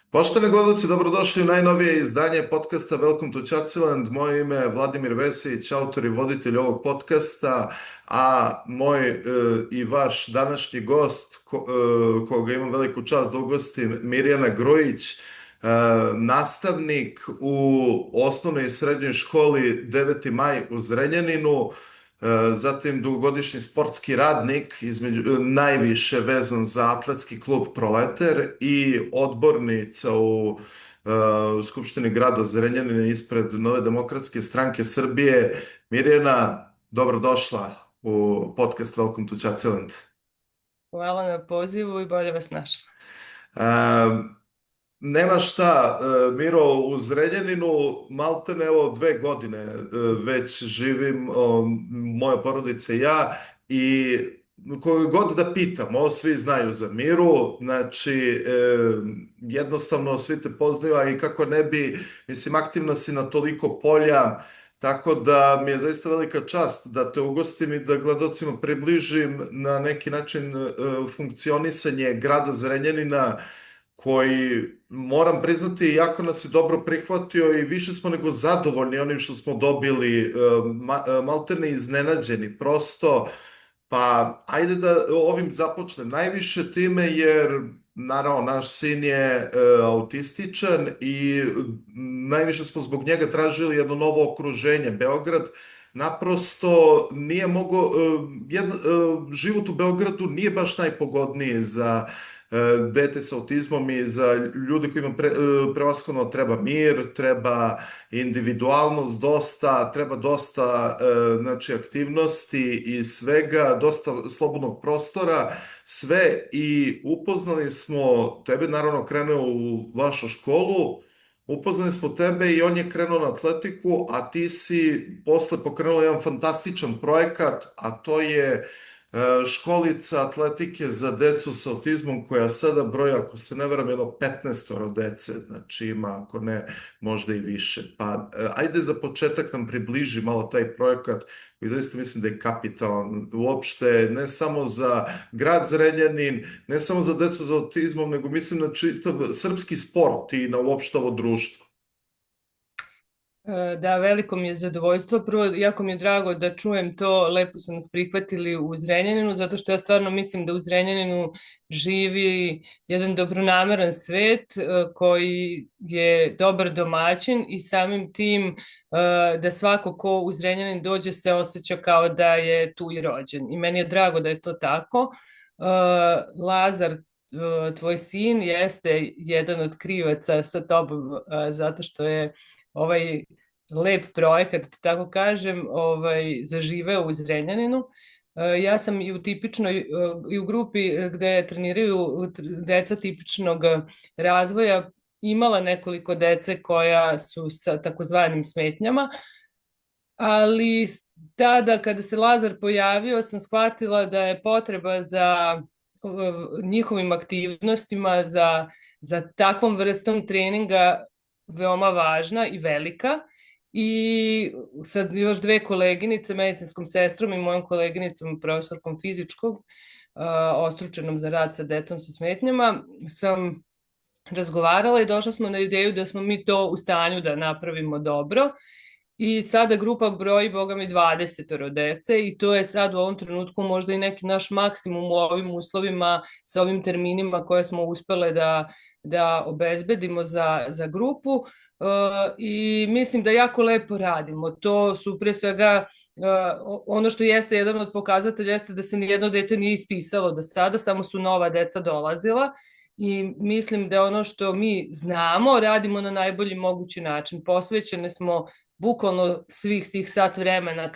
Poštovani gledalci, dobrodošli u najnovije izdanje podcasta Welcome to Chatsiland. Moje ime je Vladimir Vesić, autor i voditelj ovog podcasta, a moj i vaš današnji gost, koga imam veliku čast da ugostim, Mirjana Grujić, nastavnik u osnovnoj i srednjoj školi 9. maj u Zrenjaninu, zatim dugogodišnji sportski radnik, najviše vezan za atletski klub Proleter i odbornica u Skupštini grada Zrenjanina ispred Nove demokratske stranke Srbije. Mirjana, dobrodošla u podcast Welcome to Chatsiland. Hvala na pozivu i bolje vas našla. Nema šta, Miro, u Zrenjaninu maltene evo 2 godine već živim, moja porodica i ja, i koju god da pitam, ovo svi znaju za Miru, znači jednostavno svi te poznaju, a i kako ne bi, mislim, aktivna si na toliko polja, tako da mi je zaista velika čast da te ugostim i da gledalcima približim na neki način funkcionisanje grada Zrenjanina, koji, moram priznati, jako nas je dobro prihvatio i više smo nego zadovoljni onim što smo dobili, maltene iznenađeni, prosto. Pa ajde da ovim započnem najviše time, jer naravno naš sin je autističan i najviše smo zbog njega tražili jedno novo okruženje. Beograd naprosto nije mogao, život u Beogradu nije baš najpogodniji za dete sa autizmom i za ljude kojima prevashodno treba mir, treba individualnost dosta, treba dosta znači, aktivnosti i svega, dosta slobodnog prostora, sve, i upoznali smo tebe, naravno krenuo u vašu školu, upoznali smo tebe i on je krenuo na atletiku, a ti si posle pokrenula jedan fantastičan projekat, a to je školica atletike za decu sa autizmom, koja sada broji, ako se ne varam, jedno 15 dece, znači ima, ako ne, možda i više. Pa ajde za početak nam približi malo taj projekat, koji zaista mislim da je kapitalan uopšte, ne samo za grad Zrenjanin, ne samo za decu sa autizmom, nego mislim na čitav srpski sport i na uopšte ovo društvo. Da, veliko mi je zadovoljstvo. Prvo, jako mi je drago da čujem to, lepo su nas prihvatili u Zrenjaninu, zato što ja stvarno mislim da u Zrenjaninu živi jedan dobronameran svet koji je dobar domaćin i samim tim da svako ko u Zrenjanin dođe se osjeća kao da je tu i rođen. I meni je drago da je to tako. Lazar, tvoj sin, jeste jedan od krivaca sa tobom, zato što je ovaj lep projekat, da tako kažem, zaživeo u Zrenjaninu. Ja sam i u tipičnoj, i u grupi gde treniraju deca tipičnog razvoja imala nekoliko dece koja su sa takozvanim smetnjama, ali tada kada se Lazar pojavio sam shvatila da je potreba za njihovim aktivnostima, za takvom vrstom treninga veoma važna i velika, i sad još dve koleginice, medicinskom sestrom i mojom koleginicom, profesorkom fizičkog, ostručenom za rad sa decom sa smetnjama, sam razgovarala i došla smo na ideju da smo mi to u stanju da napravimo dobro. I sada grupa broji, boga mi, 20 dece i to je sad u ovom trenutku možda i neki naš maksimum u ovim uslovima sa ovim terminima koje smo uspele da obezbedimo za grupu. I mislim da jako lepo radimo. To su pre svega ono što jeste jedan od pokazatelja jeste da se nijedno dete nije ispisalo do sada, samo su nova deca dolazila i mislim da ono što mi znamo radimo na najbolji mogući način. Posvećene smo bukvalno svih tih sat vremena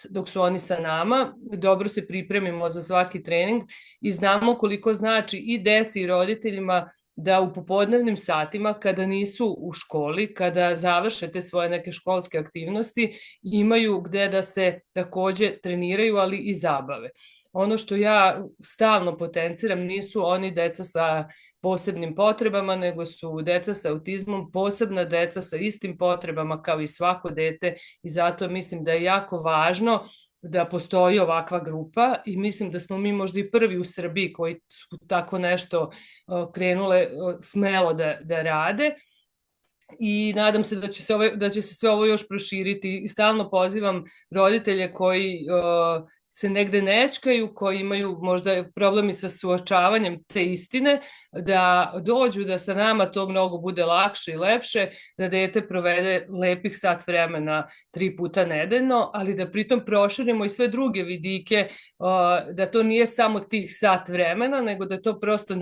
dok su oni sa nama, dobro se pripremimo za svaki trening i znamo koliko znači i deci i roditeljima da u popodnevnim satima, kada nisu u školi, kada završe te svoje neke školske aktivnosti, imaju gde da se takođe treniraju, ali i zabave. Ono što ja stalno potenciram nisu oni deca sa posebnim potrebama, nego su deca sa autizmom, posebna deca sa istim potrebama kao i svako dete, i zato mislim da je jako važno da postoji ovakva grupa i mislim da smo mi možda i prvi u Srbiji koji su tako nešto krenule smelo da rade i nadam se da će se sve ovo još proširiti i stalno pozivam roditelje koji se negde nečkaju, koji imaju možda problemi sa suočavanjem te istine, da dođu da sa nama to mnogo bude lakše i lepše, da dete provede lepih sat vremena 3 puta nedeljno, ali da pritom proširimo i sve druge vidike, da to nije samo tih sat vremena, nego da to prosto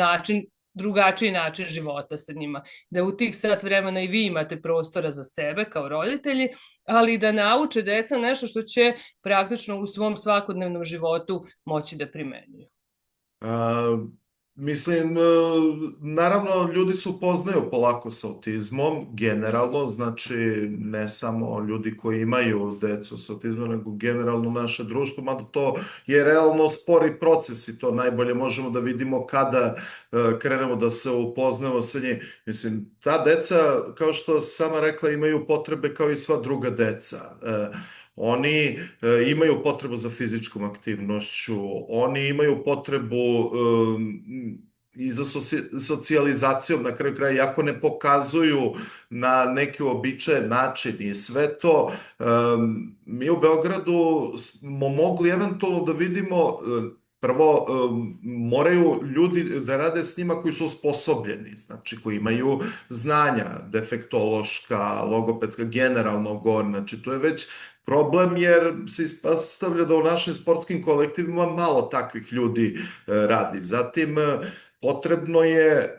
drugačiji način života sa njima. Da u tih sat vremena i vi imate prostora za sebe kao roditelji, ali da nauče deca nešto što će praktično u svom svakodnevnom životu moći da primenjuju. Mislim, naravno, ljudi se upoznaju polako sa autizmom, generalno, znači ne samo ljudi koji imaju decu sa autizmom, nego generalno naše društvo, mada to je realno spori proces i to najbolje možemo da vidimo kada krenemo da se upoznamo sa njim. Mislim, ta deca, kao što sama rekla, imaju potrebe kao i sva druga deca. Oni imaju potrebu za fizičkom aktivnošću, oni imaju potrebu i za socijalizacijom na kraju kraja, iako ne pokazuju na neki uobičajen način i sve to. Mi u Beogradu smo mogli eventualno da vidimo. Prvo, moraju ljudi da rade s njima koji su osposobljeni, znači koji imaju znanja, defektološka, logopedska, generalno govorim, znači to je već problem jer se ispostavlja da u našim sportskim kolektivima malo takvih ljudi radi. Zatim, potrebno je,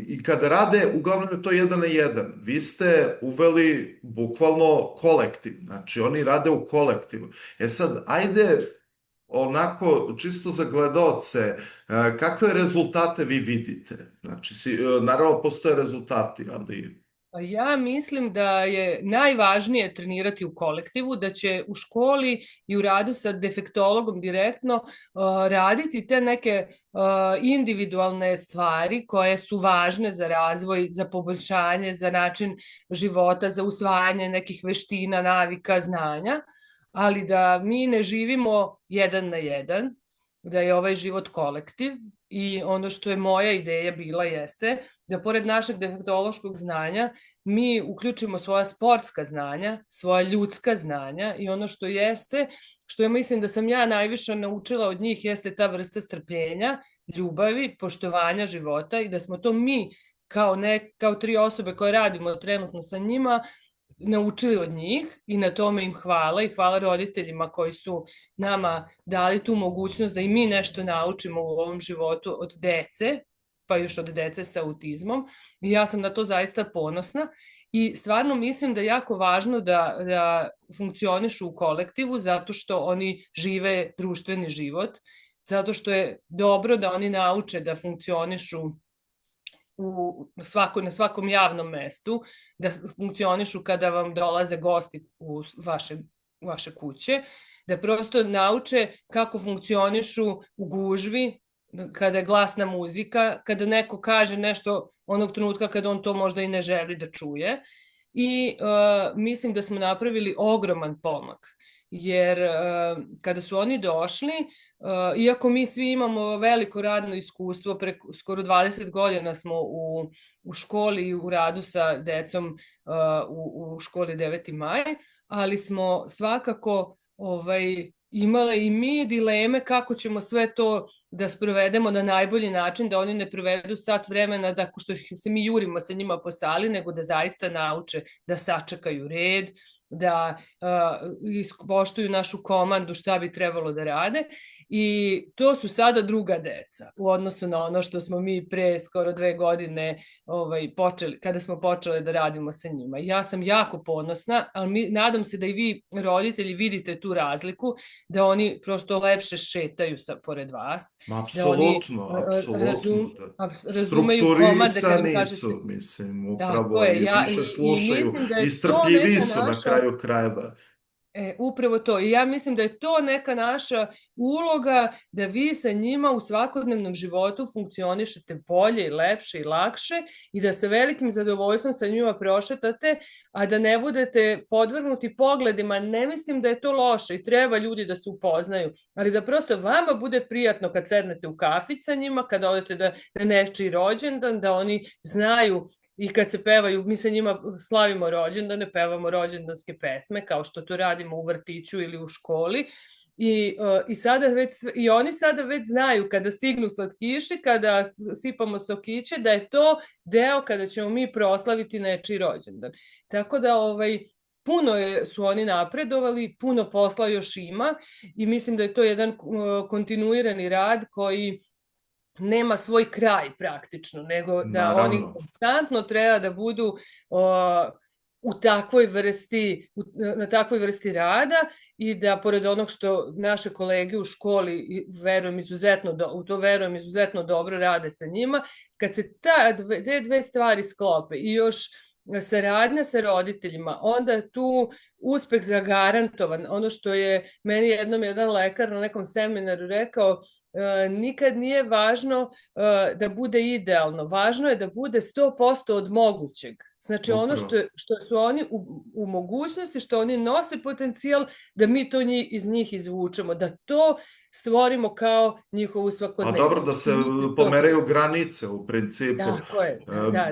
i kada rade, uglavnom je to 1 na 1. Vi ste uveli bukvalno kolektiv, znači oni rade u kolektivu. E sad, ajde onako, čisto za gledaoce, kakve rezultate vi vidite? Znači, naravno, postoje rezultati, ali... Ja mislim da je najvažnije trenirati u kolektivu, da će u školi i u radu sa defektologom direktno raditi te neke individualne stvari koje su važne za razvoj, za poboljšanje, za način života, za usvajanje nekih veština, navika, znanja, ali da mi ne živimo 1 na 1, da je ovaj život kolektiv i ono što je moja ideja bila jeste da pored našeg defektološkog znanja mi uključimo svoja sportska znanja, svoja ljudska znanja i ono što jeste, što ja mislim da sam ja najviše naučila od njih jeste ta vrsta strpljenja, ljubavi, poštovanja života i da smo to mi kao 3 osobe koje radimo trenutno sa njima naučili od njih i na tome im hvala i hvala roditeljima koji su nama dali tu mogućnost da i mi nešto naučimo u ovom životu od dece, pa još od dece sa autizmom i ja sam na to zaista ponosna i stvarno mislim da je jako važno da funkcionišu u kolektivu zato što oni žive društveni život, zato što je dobro da oni nauče da funkcionišu na svakom javnom mestu, da funkcionišu kada vam dolaze gosti u vaše kuće, da prosto nauče kako funkcionišu u gužvi, kada je glasna muzika, kada neko kaže nešto onog trenutka kada on to možda i ne želi da čuje. I mislim da smo napravili ogroman pomak, jer kada su oni došli, iako mi svi imamo veliko radno iskustvo, preko skoro 20 godina smo u školi i u radu sa decom u školi 9. maj, ali smo svakako imale i mi dileme kako ćemo sve to da sprovedemo na najbolji način, da oni ne provedu sat vremena tako što se mi jurimo sa njima po sali, nego da zaista nauče da sačekaju red, da poštuju našu komandu šta bi trebalo da rade i to su sada druga deca u odnosu na ono što smo mi pre skoro 2 godine počeli, kada smo počeli da radimo sa njima. Ja sam jako ponosna, ali nadam se da i vi roditelji vidite tu razliku, da oni prosto lepše šetaju pored vas. Apsolutno, apsolutno. Strukturisani su, mislim, upravo i više slušaju i strpljiviji su na kraju krajeva. Upravo to. I ja mislim da je to neka naša uloga, da vi sa njima u svakodnevnom životu funkcionišete bolje i lepše i lakše i da sa velikim zadovoljstvom sa njima prošetate, a da ne budete podvrgnuti pogledima. Ne mislim da je to loše i treba ljudi da se upoznaju, ali da prosto vama bude prijatno kad sednete u kafić sa njima, kada odete na nečiji rođendan, da oni znaju i kad se pevaju, mi sa njima slavimo rođendane, pevamo rođendanske pesme, kao što to radimo u vrtiću ili u školi. I oni sada već znaju kada stignu slatkiši, kada sipamo sokiće, da je to deo kada ćemo mi proslaviti nečiji rođendan. Tako da puno su oni napredovali, puno posla još ima i mislim da je to jedan kontinuirani rad koji nema svoj kraj praktično, nego da oni Naravno. konstantno treba da budu u takvoj vrsti, na takvoj vrsti rada i da pored onog što naše kolege u školi, verujem izuzetno dobro rade sa njima, kad se te dve stvari sklope i još saradnja sa roditeljima, onda je tu uspeh zagarantovan. Ono što je meni jednom jedan lekar na nekom seminaru rekao, nikad nije važno da bude idealno, važno je da bude 100% od mogućeg. Znači ono što su oni u mogućnosti, što oni nose potencijal, da mi to iz njih izvučemo, da to stvorimo kao njihovu svakodnevnicu. A dobro, da se pomeraju granice u principu. Tako je,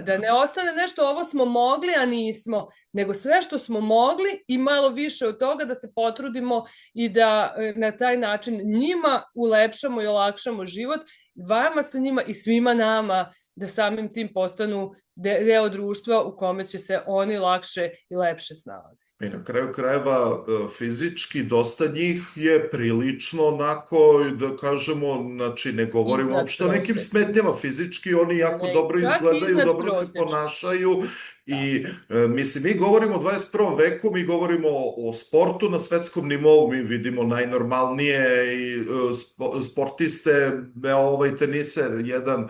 da ne ostane nešto ovo smo mogli, a nismo, nego sve što smo mogli i malo više od toga da se potrudimo i da na taj način njima ulepšamo i olakšamo život, vama sa njima i svima nama, da samim tim postanu deo društva u kome će se oni lakše i lepše snalaziti. I na kraju krajeva fizički dosta njih je prilično onako, da kažemo, znači ne govorimo uopšte o nekim smetnjama, fizički oni jako dobro izgledaju, dobro se ponašaju i mislim, mi govorimo o 21. veku, mi govorimo o sportu na svetskom nivou, mi vidimo najnormalnije i sportiste, teniser, jedan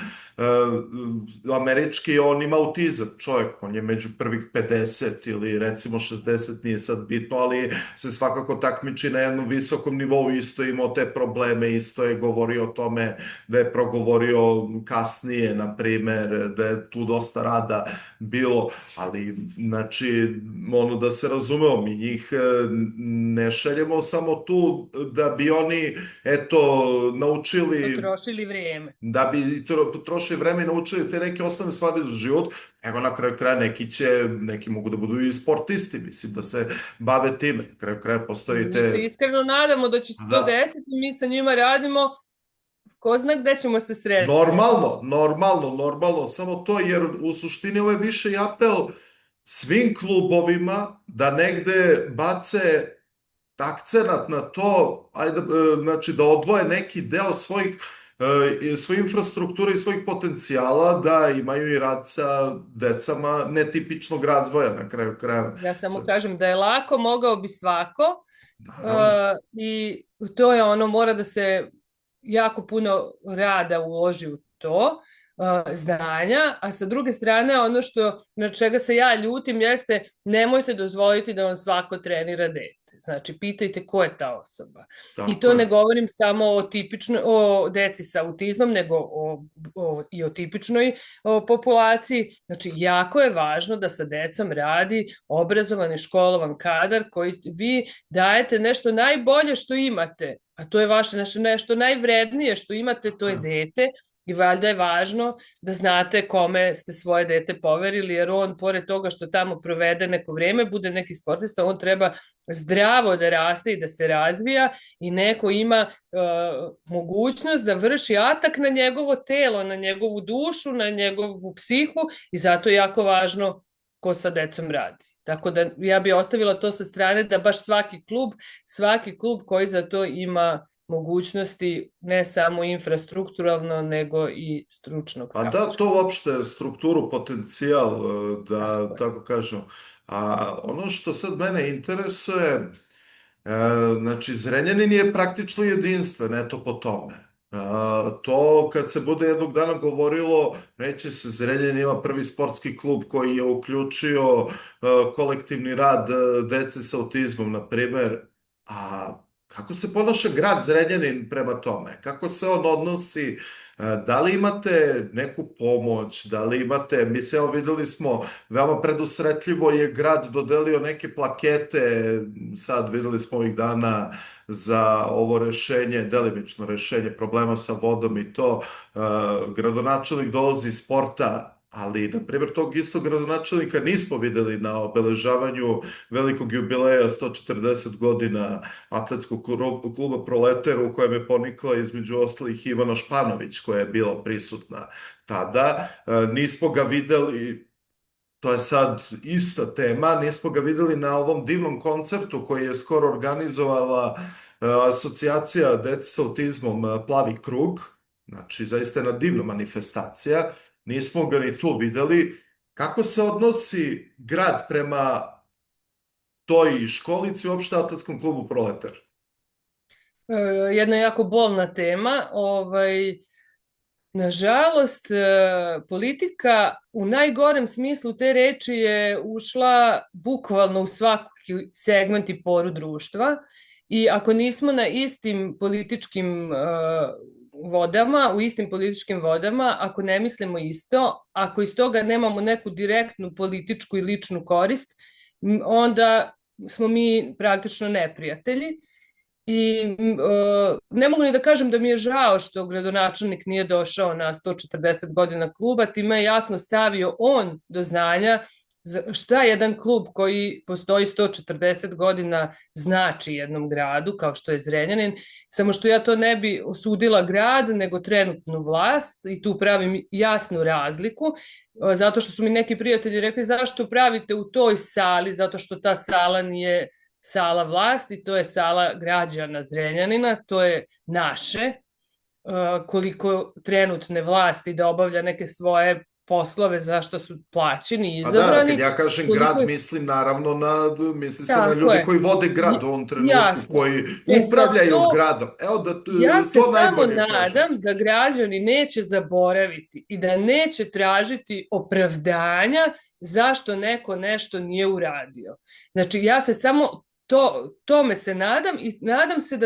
američki, on ima autizam, čovjek, on je među prvih 50 ili recimo 60, nije sad bitno, ali se svakako takmiči na jednom visokom nivou, isto je imao te probleme, isto je govorio o tome da je progovorio kasnije, na primer, da je tu dosta rada bilo, ali, znači, ono da se razumeo, mi njih ne šaljemo samo tu da bi oni, eto, naučili... Potrošili vrijeme. Da bi potrošili vreme i naučili te neke osnovne stvari za život, evo na kraju kraja neki mogu da budu i sportisti, mislim, da se bave time, na kraju kraja postoji te... Mi se iskreno nadamo da će se to desiti, mi sa njima radimo, ko zna gde ćemo se sresti. Normalno, samo to, jer u suštini ovo je više i apel svim klubovima da negde bace akcenat na to, znači da odvoje neki deo svoje infrastrukture i svojih potencijala, da imaju i rad sa decama netipičnog razvoja na kraju krajeva. Ja samo kažem da je lako, mogao bi svako, i to je ono, mora da se jako puno rada uloži u to, znanja, a sa druge strane ono na čega se ja ljutim jeste nemojte dozvoliti da vam svako trenira dete. Znači, pitajte ko je ta osoba. I to ne govorim samo o deci sa autizmom, nego i o tipičnoj populaciji. Znači, jako je važno da sa decom radi obrazovan i školovan kadar koji vi dajete nešto najbolje što imate, a to je vaše nešto najvrednije što imate, to je dete. I valjda je važno da znate kome ste svoje dete poverili, jer on, pored toga što tamo provede neko vrijeme, bude neki sportista, on treba zdravo da raste i da se razvija i neko ima mogućnost da vrši atak na njegovo telo, na njegovu dušu, na njegovu psihu i zato je jako važno ko sa decom radi. Tako da ja bi ostavila to sa strane da baš svaki klub koji za to ima mogućnosti, ne samo infrastrukturalno, nego i stručnog. A da, to uopšte strukturu, potencijal, da tako kažem. A ono što sad mene interesuje, znači Zrenjanin je praktično jedinstven, eto po tome. To kad se bude jednog dana govorilo, reće se Zrenjanin ima prvi sportski klub koji je uključio kolektivni rad dece sa autizmom, na primer. A kako se ponaša grad Zrenjanin prema tome? Kako se on odnosi? Da li imate neku pomoć? Da li imate, evo videli smo, veoma predusretljivo je grad dodelio neke plakete, sad videli smo ovih dana za ovo rešenje, delimično rešenje problema sa vodom i to. Gradonačelnik dolazi iz sporta, ali, na primjer, tog istog gradonačelnika nismo videli na obeležavanju velikog jubileja 140 godina atletskog kluba Proletar, u kojem je ponikla između ostalih Ivana Španović, koja je bila prisutna tada. Nismo ga videli, to je sad ista tema, nismo ga videli na ovom divnom koncertu koji je skoro organizovala asocijacija dece sa autizmom Plavi krug. Znači, zaista jedna divna manifestacija. Nismo ga ni tu videli. Kako se odnosi grad prema toj školici, uopšte atletskom klubu Proletar? Jedna jako bolna tema. Nažalost, politika u najgorem smislu te reči je ušla bukvalno u svaki segment i poru društva i ako nismo na istim političkim vodama, u istim političkim vodama, ako ne mislimo isto, ako iz toga nemamo neku direktnu političku i ličnu korist, onda smo mi praktično neprijatelji. I ne mogu ni da kažem da mi je žao što gradonačelnik nije došao na 140 godina kluba, time je jasno stavio on do znanja šta jedan klub koji postoji 140 godina znači jednom gradu, kao što je Zrenjanin, samo što ja to ne bi osudila grad, nego trenutnu vlast i tu pravim jasnu razliku, zato što su mi neki prijatelji rekli zašto pravite u toj sali, zato što ta sala nije sala vlasti, to je sala građana Zrenjanina, to je naše, koliko trenutne vlasti da obavlja neke svoje poslove za što su plaćeni i izabrani. Kad ja kažem grad, mislim naravno misli se na ljude koji vode grad u ovom trenutku, koji upravljaju gradom. Ja se samo nadam da građani neće zaboraviti i da neće tražiti opravdanja zašto neko nešto nije uradio. Znači, ja se samo tome se nadam i nadam se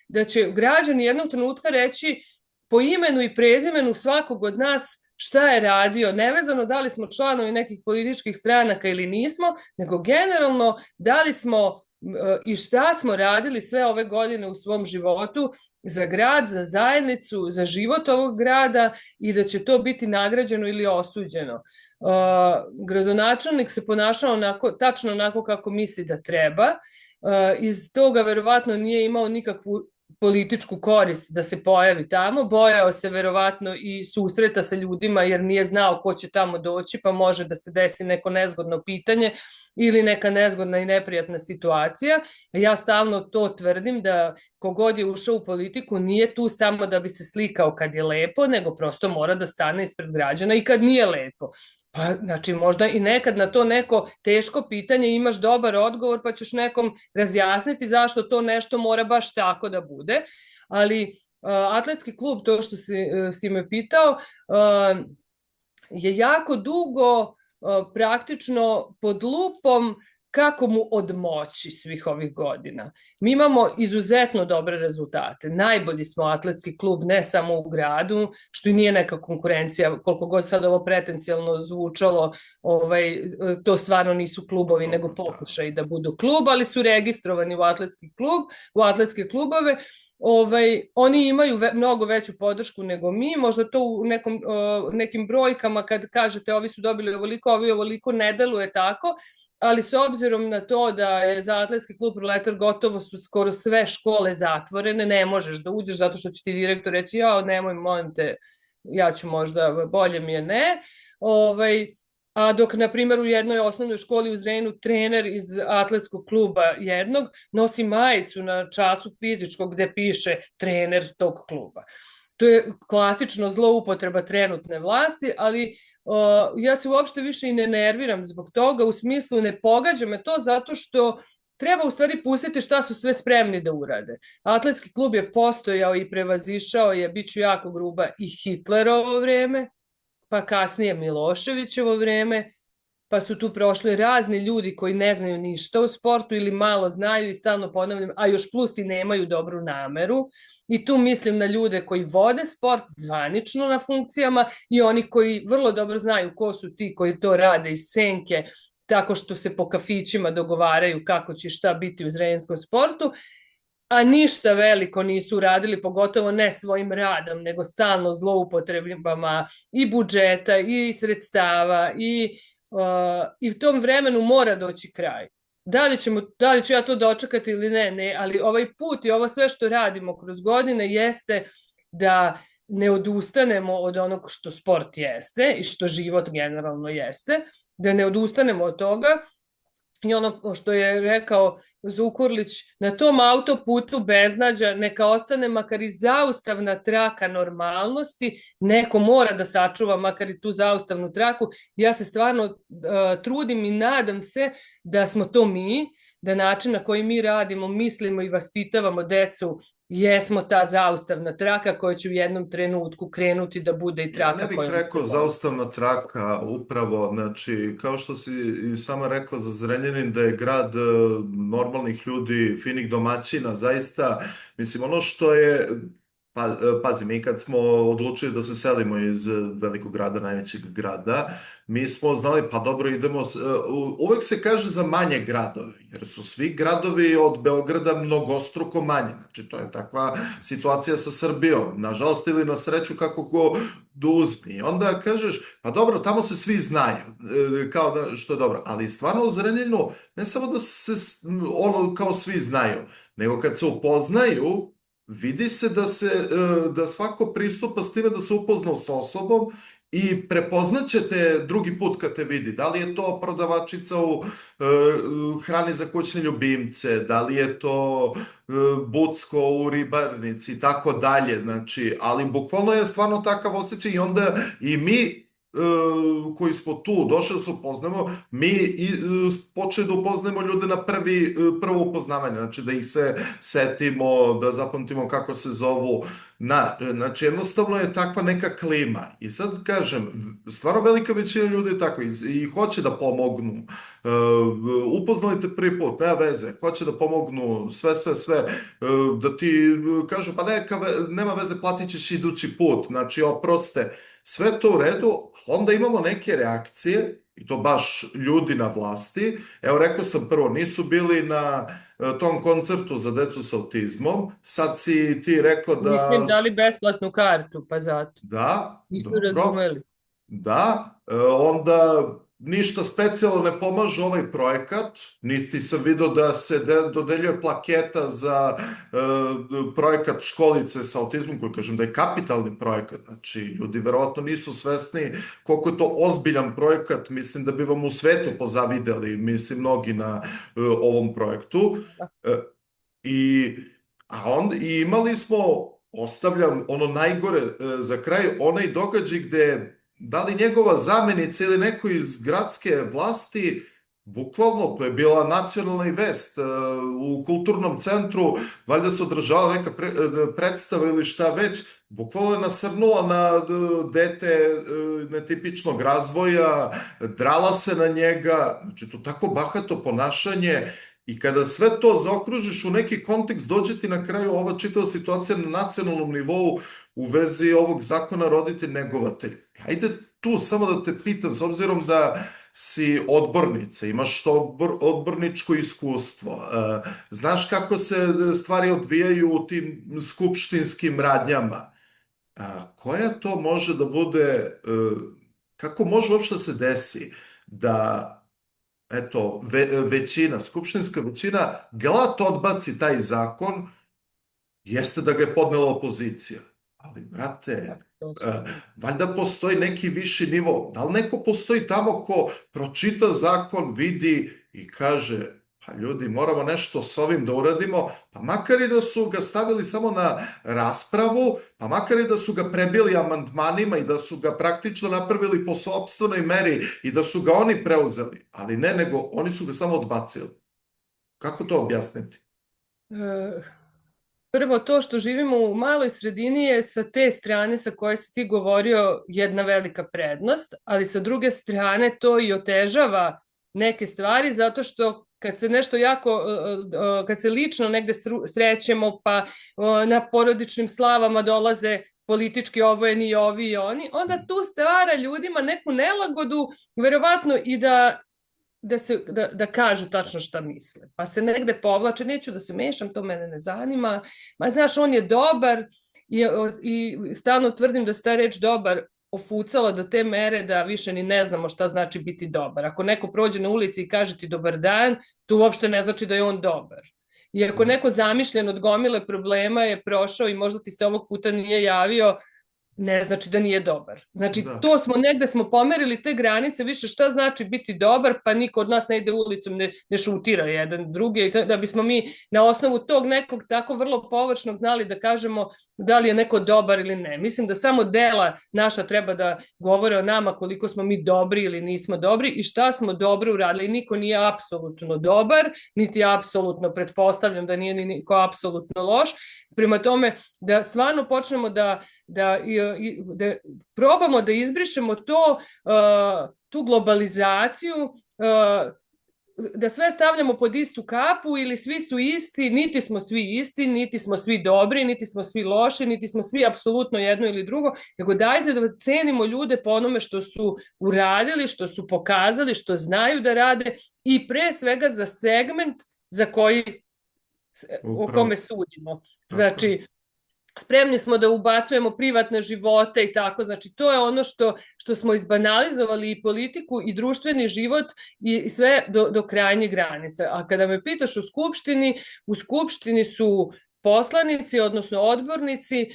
da će građani jednog trenutka reći po imenu i prezimenu svakog od nas šta je radio, nevezano da li smo članovi nekih političkih stranaka ili nismo, nego generalno da li smo i šta smo radili sve ove godine u svom životu za grad, za zajednicu, za život ovog grada i da će to biti nagrađeno ili osuđeno. Gradonačelnik se ponašao tačno onako kako misli da treba. Iz toga verovatno nije imao nikakvu političku korist da se pojavi tamo, bojao se verovatno i susreta sa ljudima jer nije znao ko će tamo doći, pa može da se desi neko nezgodno pitanje ili neka nezgodna i neprijatna situacija. Ja stalno to tvrdim da kogod je ušao u politiku nije tu samo da bi se slikao kad je lepo, nego prosto mora da stane ispred građana i kad nije lepo. Pa, znači, možda i nekad na to neko teško pitanje imaš dobar odgovor, pa ćeš nekom razjasniti zašto to nešto mora baš tako da bude. Ali atletski klub, to što si me pitao, je jako dugo praktično pod lupom kako mu odmoći svih ovih godina. Mi imamo izuzetno dobre rezultate. Najbolji smo atletski klub, ne samo u gradu, što i nije neka konkurencija, koliko god sad ovo pretencijalno zvučalo, to stvarno nisu klubovi, nego pokušaj da budu klub, ali su registrovani u atletski klub, u atletske klubove. Oni imaju mnogo veću podršku nego mi, možda to u nekim brojkama kad kažete ovi su dobili ovoliko, ovi ovoliko, ne deluje tako, ali s obzirom na to da je za atletski klub Proletar gotovo su skoro sve škole zatvorene, ne možeš da uđeš zato što će ti direktor reći nemoj, molim te, ja ću možda, bolje mi je ne. A dok, na primjer, u jednoj osnovnoj školi u Zrenjaninu trener iz atletskog kluba jednog nosi majicu na času fizičkog gde piše trener tog kluba. To je klasično zloupotreba trenutne vlasti, ali ja se uopšte više i ne nerviram zbog toga, u smislu ne pogađa me to zato što treba u stvari pustiti šta su sve spremni da urade. Atletski klub je postojao i prevazišao je, bit ću jako gruba, i Hitlerovo vreme, pa kasnije Miloševićevo vreme, pa su tu prošli razni ljudi koji ne znaju ništa o sportu ili malo znaju i stalno ponavljam, a još plus i nemaju dobru nameru. I tu mislim na ljude koji vode sport zvanično na funkcijama i oni koji vrlo dobro znaju ko su ti koji to rade iz senke, tako što se po kafićima dogovaraju kako će šta biti u zrenjanskom sportu, a ništa veliko nisu uradili, pogotovo ne svojim radom, nego stalno zloupotrebama i budžeta i sredstava i u tom vremenu mora doći kraj. Da li ću ja to dočekati ili ne, ali ovaj put i ovo sve što radimo kroz godine jeste da ne odustanemo od onog što sport jeste i što život generalno jeste, da ne odustanemo od toga i ono što je rekao Zukorlić, na tom autoputu beznađa neka ostane makar i zaustavna traka normalnosti, neko mora da sačuva makar i tu zaustavnu traku. Ja se stvarno trudim i nadam se da smo to mi, da način na koji mi radimo, mislimo i vaspitavamo decu, jesmo ta zaustavna traka koja će u jednom trenutku krenuti da bude i traka. Ja ne bih rekao zaustavna traka upravo, znači, kao što si i sama rekla za Zrenjanin, da je grad normalnih ljudi, finih domaćina, zaista, mislim, ono što je, pazi, mi kad smo odlučili da se selimo iz velikog grada, najvećeg grada, mi smo znali, pa dobro, idemo, uvek se kaže za manje gradove, jer su svi gradovi od Beograda mnogostruko manji, znači to je takva situacija sa Srbijom, nažalost ili na sreću, kako go da uzmi. I onda kažeš, pa dobro, tamo se svi znaju, kao da, što je dobro, ali stvarno u Zrenjaninu, ne samo da se ono kao svi znaju, nego kad se upoznaju, vidi se da svako pristupa s time da se upoznao s osobom i prepoznaćete drugi put kad te vidi. Da li je to prodavačica u hrani za kućne ljubimce, da li je to bucko u ribarnici i tako dalje. Znači, ali bukvalno je stvarno takav osjećaj i onda i mi koji smo tu došli da se upoznamo, mi počeli da upoznamo ljude na prvo upoznavanje, znači da ih se setimo, da zapamtimo kako se zovu, znači jednostavno je takva neka klima i sad kažem, stvarno velika većina ljudi je tako i hoće da pomognu, upoznali te prvi put, nema veze, hoće da pomognu, sve, da ti kažu pa nema veze, platit ćeš idući put, znači oproste, sve to u redu, onda imamo neke reakcije, i to baš ljudi na vlasti. Evo, rekao sam prvo, nisu bili na tom koncertu za decu sa autizmom, sad si ti rekla da... Nismo im dali besplatnu kartu, pa zato. Da, Nisu dobro. razumeli. Da, onda ništa specijalno ne pomaže ovaj projekat, niti sam vidio da se dodeljuje plaketa za projekat školice sa autizmom, koji kažem da je kapitalni projekat, znači ljudi verovatno nisu svesni koliko je to ozbiljan projekat, mislim da bi vam u svetu pozavideli, mislim mnogi na ovom projektu. I imali smo, ostavljam ono najgore za kraj, onaj događaj gde da li njegova zamenica ili neko iz gradske vlasti, bukvalno, to je bila nacionalna vest u kulturnom centru, valjda se održala neka predstava ili šta već, bukvalno je nasrnula na dete netipičnog razvoja, drala se na njega, znači to tako bahato ponašanje. I kada sve to zaokružiš u neki kontekst, dođe ti na kraju ova čitava situacija na nacionalnom nivou u vezi ovog zakona roditelj-negovatelj. Hajde tu samo da te pitam, s obzirom da si odbornica, imaš to odborničko iskustvo, znaš kako se stvari odvijaju u tim skupštinskim radnjama. Koja to može da bude, kako može uopšte se desi da eto, skupštinska većina glat odbaci taj zakon, jeste da ga je podnela opozicija. Ali, brate, valjda postoji neki viši nivo. Da li neko postoji tamo ko pročita zakon, vidi i kaže, pa ljudi, moramo nešto s ovim da uradimo, pa makar i da su ga stavili samo na raspravu, pa makar i da su ga prebili amandmanima i da su ga praktično napravili po sopstvenoj meri i da su ga oni preuzeli. Ali ne, nego oni su ga samo odbacili. Kako to objasniti? E, Prvo, to što živimo u maloj sredini je sa te strane sa koje si ti govorio jedna velika prednost, ali sa druge strane to i otežava neke stvari zato što kad se nešto jako, kad se lično negde srećemo pa na porodičnim slavama dolaze politički obojeni i ovi i oni, onda tu stvara ljudima neku nelagodu, verovatno i da kažu tačno šta misle. Pa se negde povlače, neću da se mešam, to mene ne zanima. Ma znaš, on je dobar i stalno tvrdim da se ta reč dobar ofucala do te mere da više ni ne znamo šta znači biti dobar. Ako neko prođe na ulici i kaže ti dobar dan, to uopšte ne znači da je on dobar. I ako neko zamišljen od gomile problema je prošao i možda ti se ovog puta nije javio, ne znači da nije dobar. Znači, to smo negde smo pomerili te granice, više šta znači biti dobar, pa niko od nas ne ide ulicom, ne šutira jedan drugi, da bismo mi na osnovu tog nekog tako vrlo površnog znali da kažemo da li je neko dobar ili ne. Mislim da samo dela naša treba da govore o nama koliko smo mi dobri ili nismo dobri i šta smo dobro uradili. Niko nije apsolutno dobar, niti apsolutno pretpostavljam da nije niko apsolutno loš. Prema tome, da stvarno počnemo da probamo da izbrišemo to, tu globalizaciju, da sve stavljamo pod istu kapu ili svi su isti, niti smo svi isti, niti smo svi dobri, niti smo svi loši, niti smo svi apsolutno jedno ili drugo, nego dajte da cenimo ljude po onome što su uradili, što su pokazali, što znaju da rade i pre svega za segment za koji o kome sudimo. Znači, spremni smo da ubacujemo privatne živote i tako, znači to je ono što smo izbanalizovali i politiku i društveni život i sve do krajnje granice. A kada me pitaš u Skupštini su poslanici, odnosno odbornici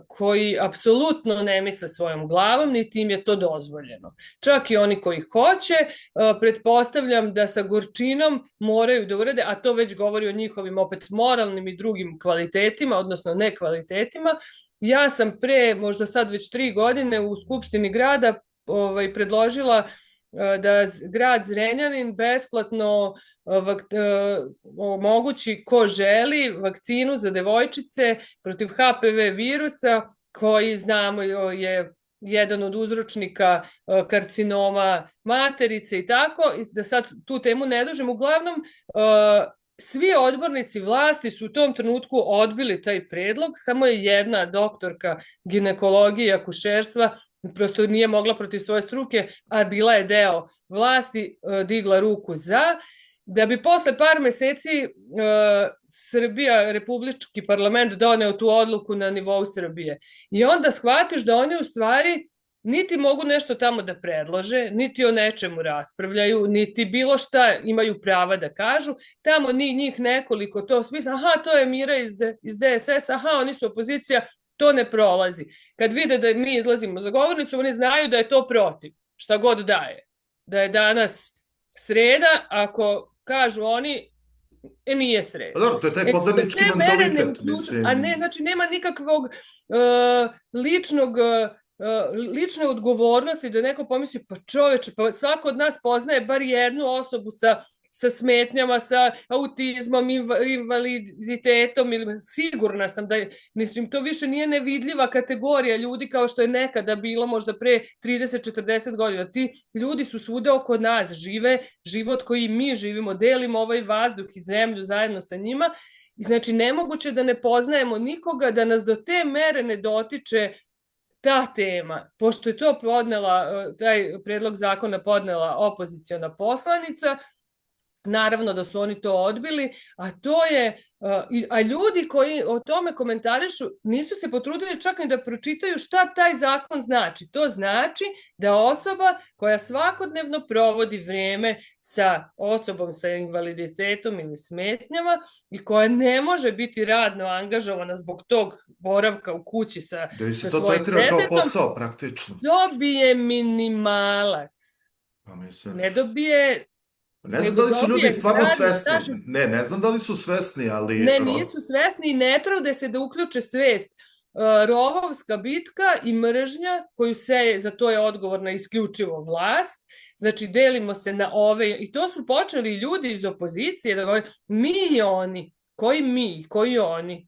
koji apsolutno ne misle svojom glavom, niti im je to dozvoljeno. Čak i oni koji hoće, pretpostavljam da sa gorčinom moraju da urade, a to već govori o njihovim opet moralnim i drugim kvalitetima, odnosno nekvalitetima. Ja sam pre, možda sad već 3 godine u Skupštini grada predložila da grad Zrenjanin besplatno omogući ko želi vakcinu za devojčice protiv HPV virusa koji znamo je jedan od uzročnika karcinoma materice i tako, da sad tu temu ne dužem. Uglavnom, svi odbornici vlasti su u tom trenutku odbili taj predlog, samo je jedna doktorka ginekologije i akušerstva prosto nije mogla protiv svoje struke, a bila je deo vlasti, digla ruku za, da bi posle par meseci Srbija, republički parlament doneo tu odluku na nivou Srbije. I onda shvatiš da oni u stvari niti mogu nešto tamo da predlože, niti o nečemu raspravljaju, niti bilo šta imaju prava da kažu. Tamo njih nekoliko to smisla, aha, to je Mira iz DSS, aha, oni su opozicija, to ne prolazi. Kad vide da mi izlazimo za govornicu, oni znaju da je to protiv, šta god daje. Da je danas sreda, ako kažu oni, nije sreda. Dobro, to je taj podanički mentalitet, mislim. A ne, znači nema nikakvog lične odgovornosti da neko pomisli, pa čoveče, pa svako od nas poznaje bar jednu osobu sa smetnjama, sa autizmom, invaliditetom, sigurna sam da je, mislim, to više nije nevidljiva kategorija ljudi kao što je nekada bilo možda pre 30-40 godina. Ti ljudi su svuda oko nas, žive život koji mi živimo, delimo ovaj vazduh i zemlju zajedno sa njima. I znači, nemoguće da ne poznajemo nikoga, da nas do te mere ne dotiče ta tema, pošto je to taj predlog zakona podnela opoziciona poslanica. Naravno da su oni to odbili, a ljudi koji o tome komentarišu nisu se potrudili čak ni da pročitaju šta taj zakon znači. To znači da osoba koja svakodnevno provodi vreme sa osobom sa invaliditetom ili smetnjama i koja ne može biti radno angažovana zbog tog boravka u kući sa svojim detetom, posao, praktično. Dobije minimalac. Ne dobije. Ne znam da li su ljudi stvarno svesni. Ne znam da li su svesni, ali... Ne, nisu svesni i ne trude se da uključe svest. rovovska bitka i mržnja koju seje, za to je odgovorna isključivo vlast. Znači, delimo se na ove, i to su počeli ljudi iz opozicije da govore, mi i oni, koji mi, koji oni.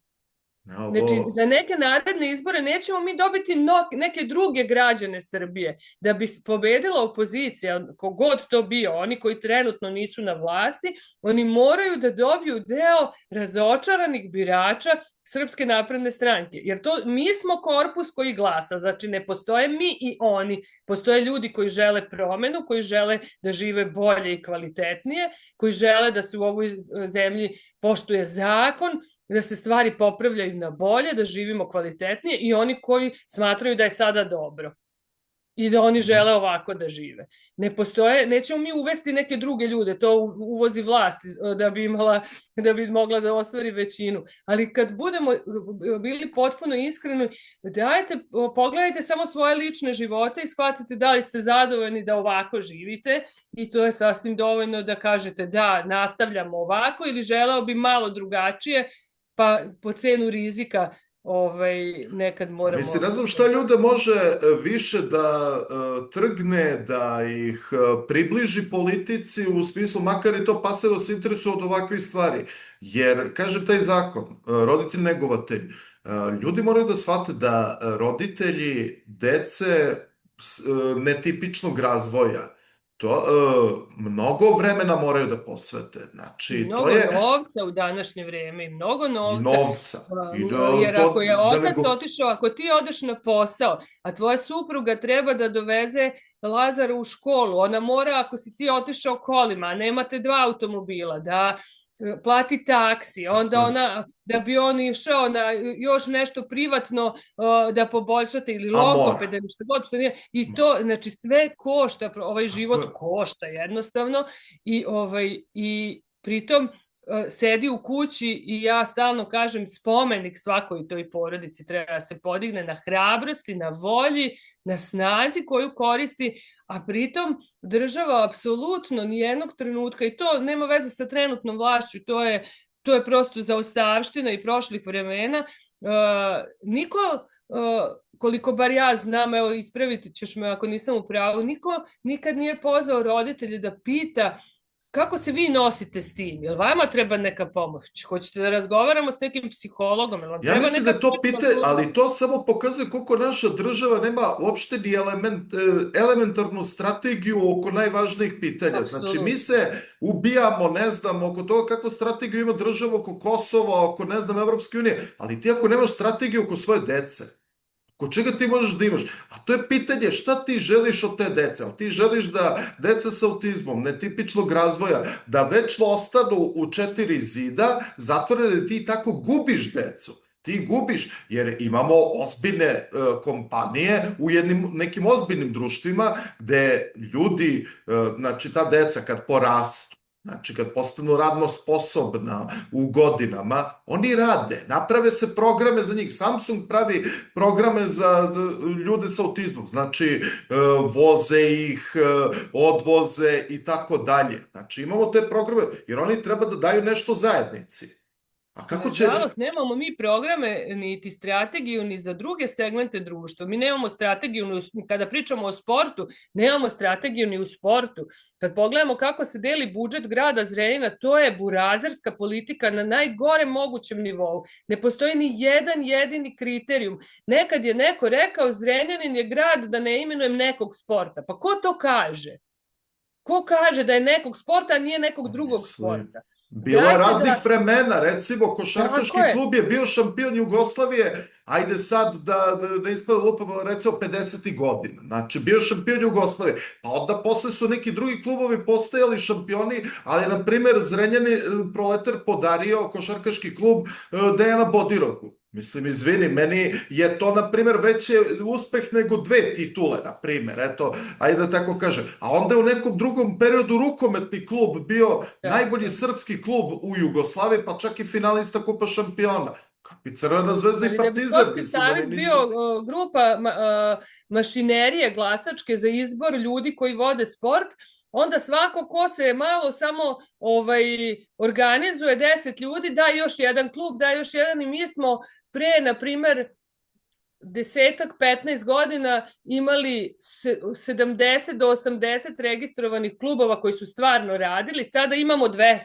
Znači, za neke naredne izbore nećemo mi dobiti neke druge građane Srbije. Da bi pobedila opozicija, kogod to bio, oni koji trenutno nisu na vlasti, oni moraju da dobiju deo razočaranih birača Srpske napredne stranke. Jer to, mi smo korpus koji glasa, znači ne postoje mi i oni, postoje ljudi koji žele promenu, koji žele da žive bolje i kvalitetnije, koji žele da se u ovoj zemlji poštuje zakon, da se stvari popravljaju na bolje, da živimo kvalitetnije, i oni koji smatraju da je sada dobro i da oni žele ovako da žive. Ne postoje, nećemo mi uvesti neke druge ljude, to uvozi vlast da bi mogla da ostvari većinu. Ali kad budemo bili potpuno iskreni, dajte, pogledajte samo svoje lične živote i shvatite da li ste zadovoljni da ovako živite, i to je sasvim dovoljno da kažete da, nastavljamo ovako, ili želeo bi malo drugačije, pa po cenu rizika nekad moramo... Mislim, ne znam šta ljude može više da trgne, da ih približi politici, u smislu, makar i to pasivno se interesuje od ovakvih stvari. Jer, kaže taj zakon, roditelj negovatelj, ljudi moraju da shvate da roditelji dece netipičnog razvoja to mnogo vremena moraju da posvete. Znači, mnogo novca u današnje vreme, i mnogo novca. Jer ako je otac otišao, ako ti odeš na posao, a tvoja supruga treba da doveze Lazara u školu, ona mora, ako si ti otišao kolima, a nemate 2 automobila, da plati taksi, onda ona, da bi on išao na još nešto privatno da poboljšate, ili logopeda, što god što nije, i to, znači sve košta, ovaj život košta jednostavno, i pritom sedi u kući, i ja stalno kažem, spomenik svakoj toj porodici treba da se podigne na hrabrosti, na volji, na snazi koju koristi, a pritom država apsolutno nijednog trenutka, i to nema veze sa trenutnom vlašću, to je prosto zaostavština i prošlih vremena, niko, koliko bar ja znam, evo ispraviti ćeš me ako nisam u pravu, niko nikad nije pozvao roditelje da pita kako se vi nosite s tim? Jel vama treba neka pomoć? Hoćete da razgovaramo s nekim psihologom? Ja mislim da to pitanje, ali to samo pokazuje koliko naša država nema uopšte ni elementarnu strategiju oko najvažnijih pitanja. Znači, mi se ubijamo, ne znam, oko toga kakvu strategiju ima država oko Kosova, oko, ne znam, Evropske unije, ali ti ako nemaš strategiju oko svoje dece, oko čega ti možeš da imaš? A to je pitanje šta ti želiš od te dece? Ali ti želiš da deca sa autizmom, netipičnog razvoja, da večno ostanu u 4 zida, zatvorene, da ti tako gubiš decu. Ti gubiš, jer imamo ozbiljne kompanije u nekim ozbiljnim društvima gde ljudi, znači ta deca kad porastu, znači kad postanu radno sposobna u godinama, oni rade, naprave se programe za njih. Samsung pravi programe za ljude sa autizmom, znači voze ih, odvoze i tako dalje. Znači imamo te programe, jer oni treba da daju nešto zajednici. A kako će... Nažalost, nemamo mi programe, niti strategiju, ni za druge segmente društva. Mi nemamo strategiju, kada pričamo o sportu, nemamo strategiju ni u sportu. Kad pogledamo kako se deli budžet grada Zrenjanina, to je burazerska politika na najgore mogućem nivou. Ne postoji ni jedan jedini kriterijum. Nekad je neko rekao, Zrenjanin je grad da ne imenujem nekog sporta. Pa ko to kaže? Ko kaže da je nekog sporta, a nije nekog drugog sporta? Bilo je raznih vremena, recimo košarkaški klub je bio šampion Jugoslavije, ajde sad da ne ispada lupamo, recimo 50. godina, znači bio šampion Jugoslavije, pa onda posle su neki drugi klubovi postajali šampioni, ali na primer Zrenjanin Proletar podario košarkaški klub Dejana Bodirogu. Mislim, izvini, meni je to, na primjer, veći uspeh nego 2 titule, na primjer, eto, ajde da tako kažem. A onda je u nekom drugom periodu rukometni klub bio najbolji srpski klub u Jugoslaviji, pa čak i finalista Kupa šampiona. Kakvi Crvena zvezda i Partizan. Sportski savez bio grupa mašinerije glasačke za izbor ljudi koji vode sport, onda svako ko se malo samo organizuje 10 ljudi, da još jedan klub, da još jedan, i mi smo pre, na primer, desetak, 15 godina imali 70 do 80 registrovanih klubova koji su stvarno radili, sada imamo 200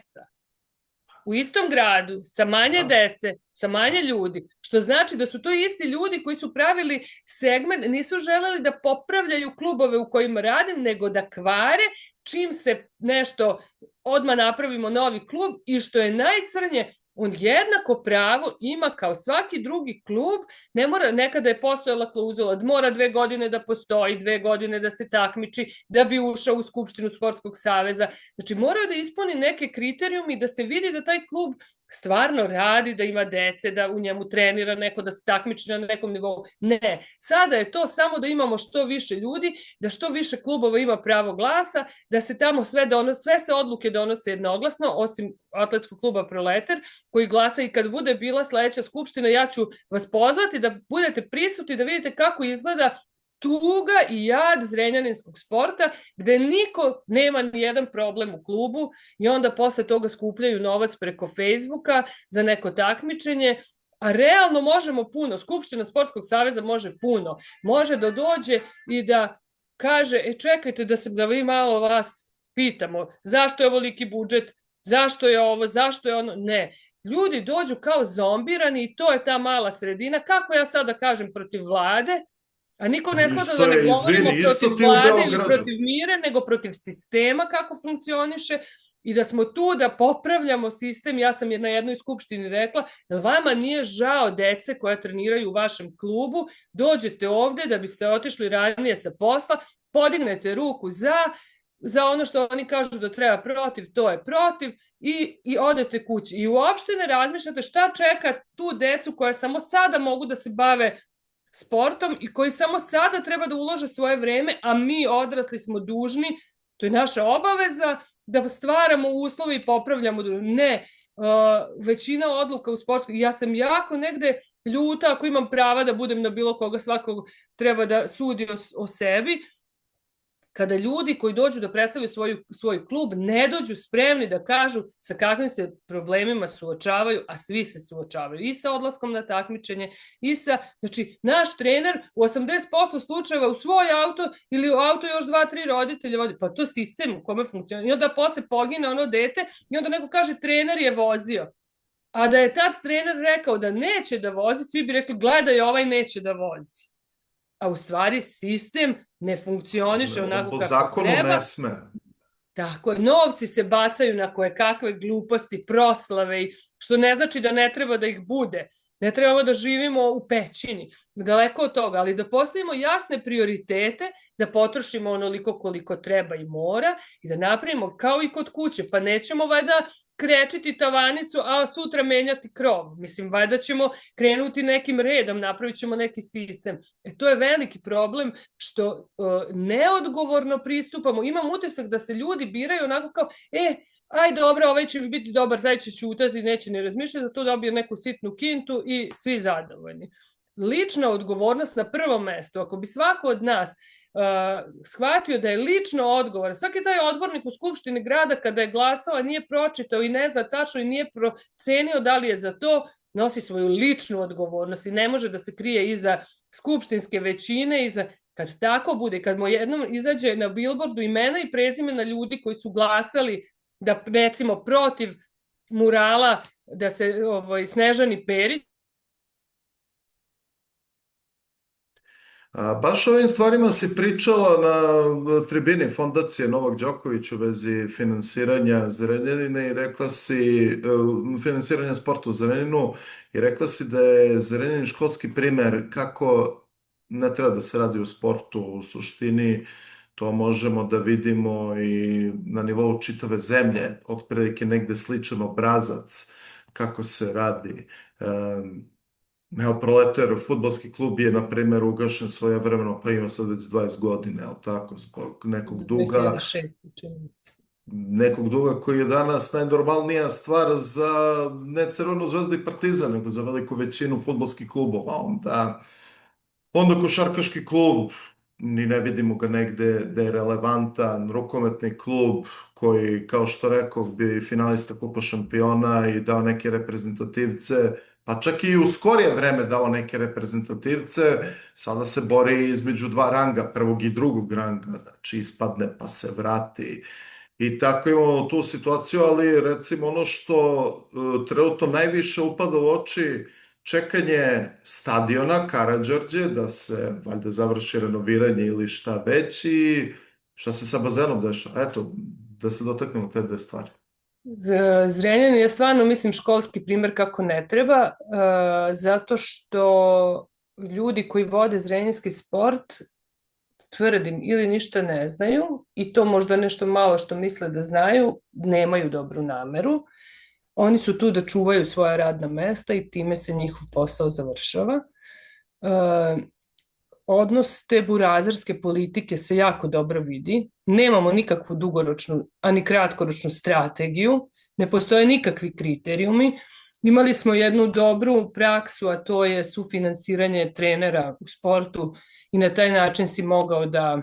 u istom gradu, sa manje dece, sa manje ljudi, što znači da su to isti ljudi koji su pravili segment, nisu želeli da popravljaju klubove u kojima rade, nego da kvare čim se nešto odmah napravimo novi klub i što je najcrnje, on jednako pravo ima kao svaki drugi klub, ne mora, nekada je postojala klauzula, mora 2 godine da postoji, 2 godine da se takmiči, da bi ušao u Skupštinu Sportskog saveza. Znači moraju da ispuni neke kriterijumi i da se vidi da taj klub stvarno radi, da ima dece, da u njemu trenira neko, da se takmiči na nekom nivou. Ne, sada je to samo da imamo što više ljudi, da što više klubova ima pravo glasa, da se tamo sve se odluke donose jednoglasno, osim atletskog kluba Proletar, koji glasa i kad bude bila sledeća skupština, ja ću vas pozvati da budete prisutni, da vidite kako izgleda tuga i jad zrenjaninskog sporta, gde niko nema ni jedan problem u klubu i onda posle toga skupljaju novac preko Facebooka za neko takmičenje, a realno možemo puno. Skupština Sportskog saveza može puno. Može da dođe i da kaže, čekajte da vi malo vas pitamo, zašto je ovoliki budžet, zašto je ovo, zašto je ono, ne. Ljudi dođu kao zombirani i to je ta mala sredina. Kako ja sada kažem protiv vlade, a niko ne shvata da ne govorimo protiv vlade ili protiv mire, nego protiv sistema kako funkcioniše i da smo tu da popravljamo sistem. Ja sam na jednoj skupštini rekla da vama nije žao dece koja treniraju u vašem klubu, dođete ovde da biste otišli ranije sa posla, podignete ruku za ono što oni kažu da treba protiv, to je protiv i odete kući. I uopšte ne razmišljate šta čeka tu decu koja samo sada mogu da se bave sportom i koji samo sada treba da ulože svoje vreme, a mi odrasli smo dužni, to je naša obaveza, da stvaramo uslove i popravljamo. Ne, većina odluka u sportu, ja sam jako negde ljuta ako imam prava da budem na bilo koga, svakog treba da sudi o sebi, kada ljudi koji dođu da predstavljaju svoj klub ne dođu spremni da kažu sa kakvim se problemima suočavaju, a svi se suočavaju i sa odlaskom na takmičenje i znači naš trener u 80% slučajeva u svoj auto ili u auto još 2-3 roditelja vodi, pa to sistem u kome funkcionira i onda posle pogine ono dete i onda neko kaže trener je vozio, a da je tad trener rekao da neće da vozi, svi bi rekli gledaj ovaj neće da vozi. A u stvari sistem ne funkcioniše onako kako treba. Ne sme. Tako je, novci se bacaju na koje kakve gluposti, proslave, što ne znači da ne treba da ih bude. Ne trebamo da živimo u pećini, daleko od toga, ali da postavimo jasne prioritete, da potrošimo onoliko koliko treba i mora i da napravimo kao i kod kuće, pa nećemo valjda krečiti tavanicu, a sutra menjati krov. Mislim, valjda ćemo krenuti nekim redom, napravit ćemo neki sistem. To je veliki problem što neodgovorno pristupamo. Imam utisak da se ljudi biraju onako kao, aj dobro, ovaj će biti dobar, taj će ćutati, neće ni razmišljati, za to dobije neku sitnu kintu i svi zadovoljni. Lična odgovornost na prvom mestu. Ako bi svako od nas shvatio da je lično odgovoran, svaki taj odbornik u Skupštini grada kada je glasao, nije pročitao i ne zna tačno i nije procenio da li je za to, nosi svoju ličnu odgovornost i ne može da se krije iza skupštinske većine, kad tako bude, kad mu jednom izađe na bilbordu imena i prezimena ljudi koji su glasali da recimo protiv murala da se Snežani Perić. Baš o ovim stvarima si pričala na tribini Fondacije Novak Đoković u vezi finansiranja Zrenjanina i rekla si, finansiranja sporta u Zrenjaninu i rekla si da je Zrenjanin školski primer kako ne treba da se radi u sportu u suštini. To možemo da vidimo i na nivou čitave zemlje, otprilike negde sličan obrazac kako se radi. Evo, Proletar, fudbalski klub je, na primjer, ugašen svojevremeno, pa ima sad već 20 godina, je li tako, zbog nekog duga. Nekog duga koji je danas najnormalnija stvar za ne Crvenu zvezdu i Partizan, nego za veliku većinu fudbalskih klubova. Onda košarkaški klub, ni ne vidimo ga negde da je relevantan, rukometni klub koji, kao što rekao, bi finalista Kupa šampiona i dao neke reprezentativce, pa čak i u skorije vreme dao neke reprezentativce, sada se bori između dva ranga, prvog i drugog ranga, znači ispadne pa se vrati. I tako imamo tu situaciju, ali recimo ono što trenutno najviše upada u oči, čekanje stadiona Karađorđe, da se valjda završi renoviranje ili šta već i šta se sa bazenom dešava. Eto, da se dotaknemo te dve stvari. Zrenjanin je stvarno, mislim, školski primer kako ne treba, zato što ljudi koji vode zrenjaninski sport, tvrdim, ili ništa ne znaju, i to možda nešto malo što misle da znaju, nemaju dobru nameru. Oni su tu da čuvaju svoja radna mesta i time se njihov posao završava. Odnos te burazerske politike se jako dobro vidi. Nemamo nikakvu dugoročnu, ani kratkoročnu strategiju, ne postoje nikakvi kriterijumi. Imali smo jednu dobru praksu, a to je sufinansiranje trenera u sportu i na taj način si mogao da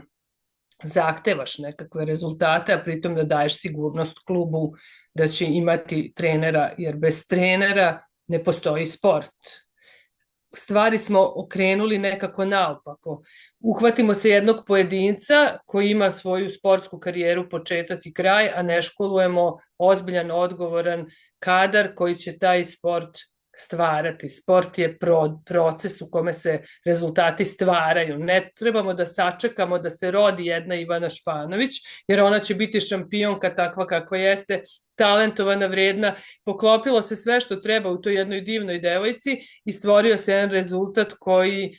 zahtevaš nekakve rezultate, a pritom da daješ sigurnost klubu da će imati trenera, jer bez trenera ne postoji sport. Stvari smo okrenuli nekako naopako. Uhvatimo se jednog pojedinca koji ima svoju sportsku karijeru, početak i kraj, a ne školujemo ozbiljan, odgovoran kadar koji će taj sport stvarati. Sport je proces u kome se rezultati stvaraju. Ne trebamo da sačekamo da se rodi jedna Ivana Španović, jer ona će biti šampionka takva kakva jeste, talentovana, vredna, poklopilo se sve što treba u toj jednoj divnoj devojci i stvorio se jedan rezultat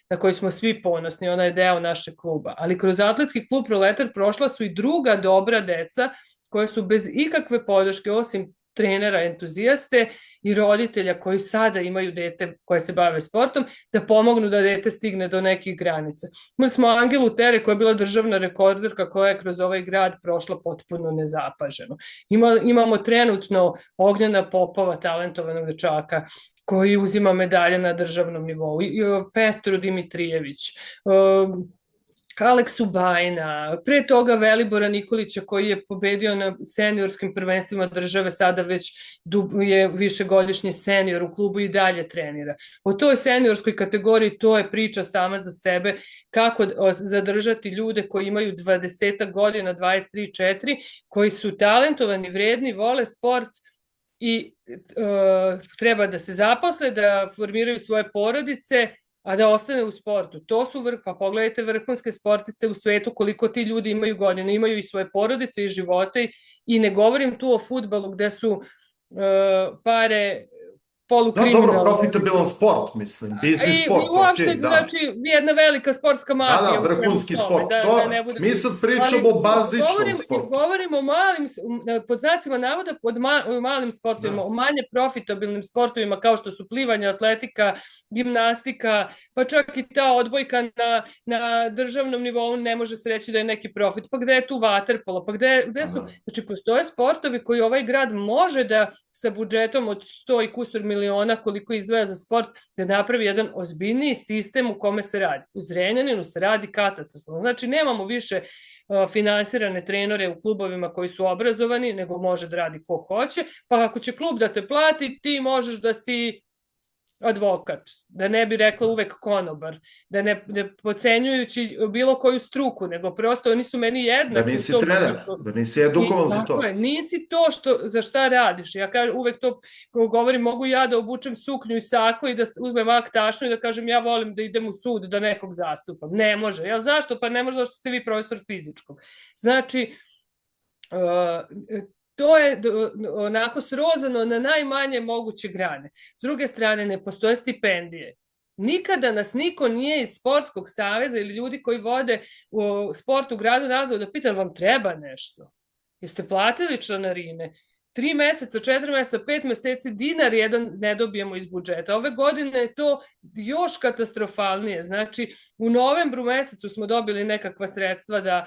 na koji smo svi ponosni, ona je deo našeg kluba. Ali kroz atletski klub Proletar prošla su i druga dobra deca koja su bez ikakve podrške, osim trenera entuzijaste i roditelja koji sada imaju dete koje se bave sportom, da pomognu da dete stigne do nekih granica. Imali smo Angelu Tere koja je bila državna rekorderka koja je kroz ovaj grad prošla potpuno nezapaženo. Imamo trenutno Ognjena Popova, talentovanog dečaka, koji uzima medalje na državnom nivou, Petru Dimitrijević, Aleksu Bajna, pre toga Velibora Nikolića koji je pobedio na seniorskim prvendstvima države, sada već je višegodišnji senior u klubu i dalje trenira. O toj seniorskoj kategoriji to je priča sama za sebe, kako zadržati ljude koji imaju 20 godina, 23-4, koji su talentovani, vredni, vole sport i treba da se zaposle, da formiraju svoje porodice, a da ostane u sportu. To su pa pogledajte vrhunske sportiste u svetu, koliko ti ljudi imaju godina, imaju i svoje porodice i živote, i ne govorim tu o fudbalu gde su pare polukriminalne. Dobro, profitabilan sport, mislim, biznis sport. Uopšte, znači, jedna velika sportska mafija. Da, vrhunski sport. Mi sad pričamo o bazičnom sportu. Govorimo o malim, pod znacima navoda, o malim sportovima, o manje profitabilnim sportovima kao što su plivanje, atletika, gimnastika, pa čak i ta odbojka na državnom nivou ne može se reći da je neki profit. Pa gde je tu vaterpolo? Pa gde su? Znači, postoje sportovi koji ovaj grad može da sa budžetom od 100 i kusur miliona koliko izdvaja za sport, da napravi jedan ozbiljniji sistem u kome se radi. U Zrenjaninu se radi katastrofalno. Znači, nemamo više finansirane trenere u klubovima koji su obrazovani, nego može da radi ko hoće, pa ako će klub da te plati, ti možeš da si advokat, da ne bi rekla uvek konobar, da ne pocenjujući bilo koju struku, nego prosto oni su meni jednaki. Da nisi trener, da nisi edukovan za to. Nisi to za šta radiš. Ja uvek to govorim, mogu ja da obučem suknju i sako i da uzmem aktašnu i da kažem ja volim da idem u sud, da nekog zastupam. Ne može. Ja zašto? Pa ne može zašto ste vi profesor fizičkog. Znači, to je onako srozano na najmanje moguće grane. S druge strane, ne postoje stipendije. Nikada nas niko nije iz sportskog saveza ili ljudi koji vode sport u gradu nazvao da pita vam treba nešto. Jeste platili članarine? 3 meseca, 4 meseca, 5 meseci dinar jedan ne dobijemo iz budžeta. Ove godine je to još katastrofalnije. Znači, u novembru mesecu smo dobili nekakva sredstva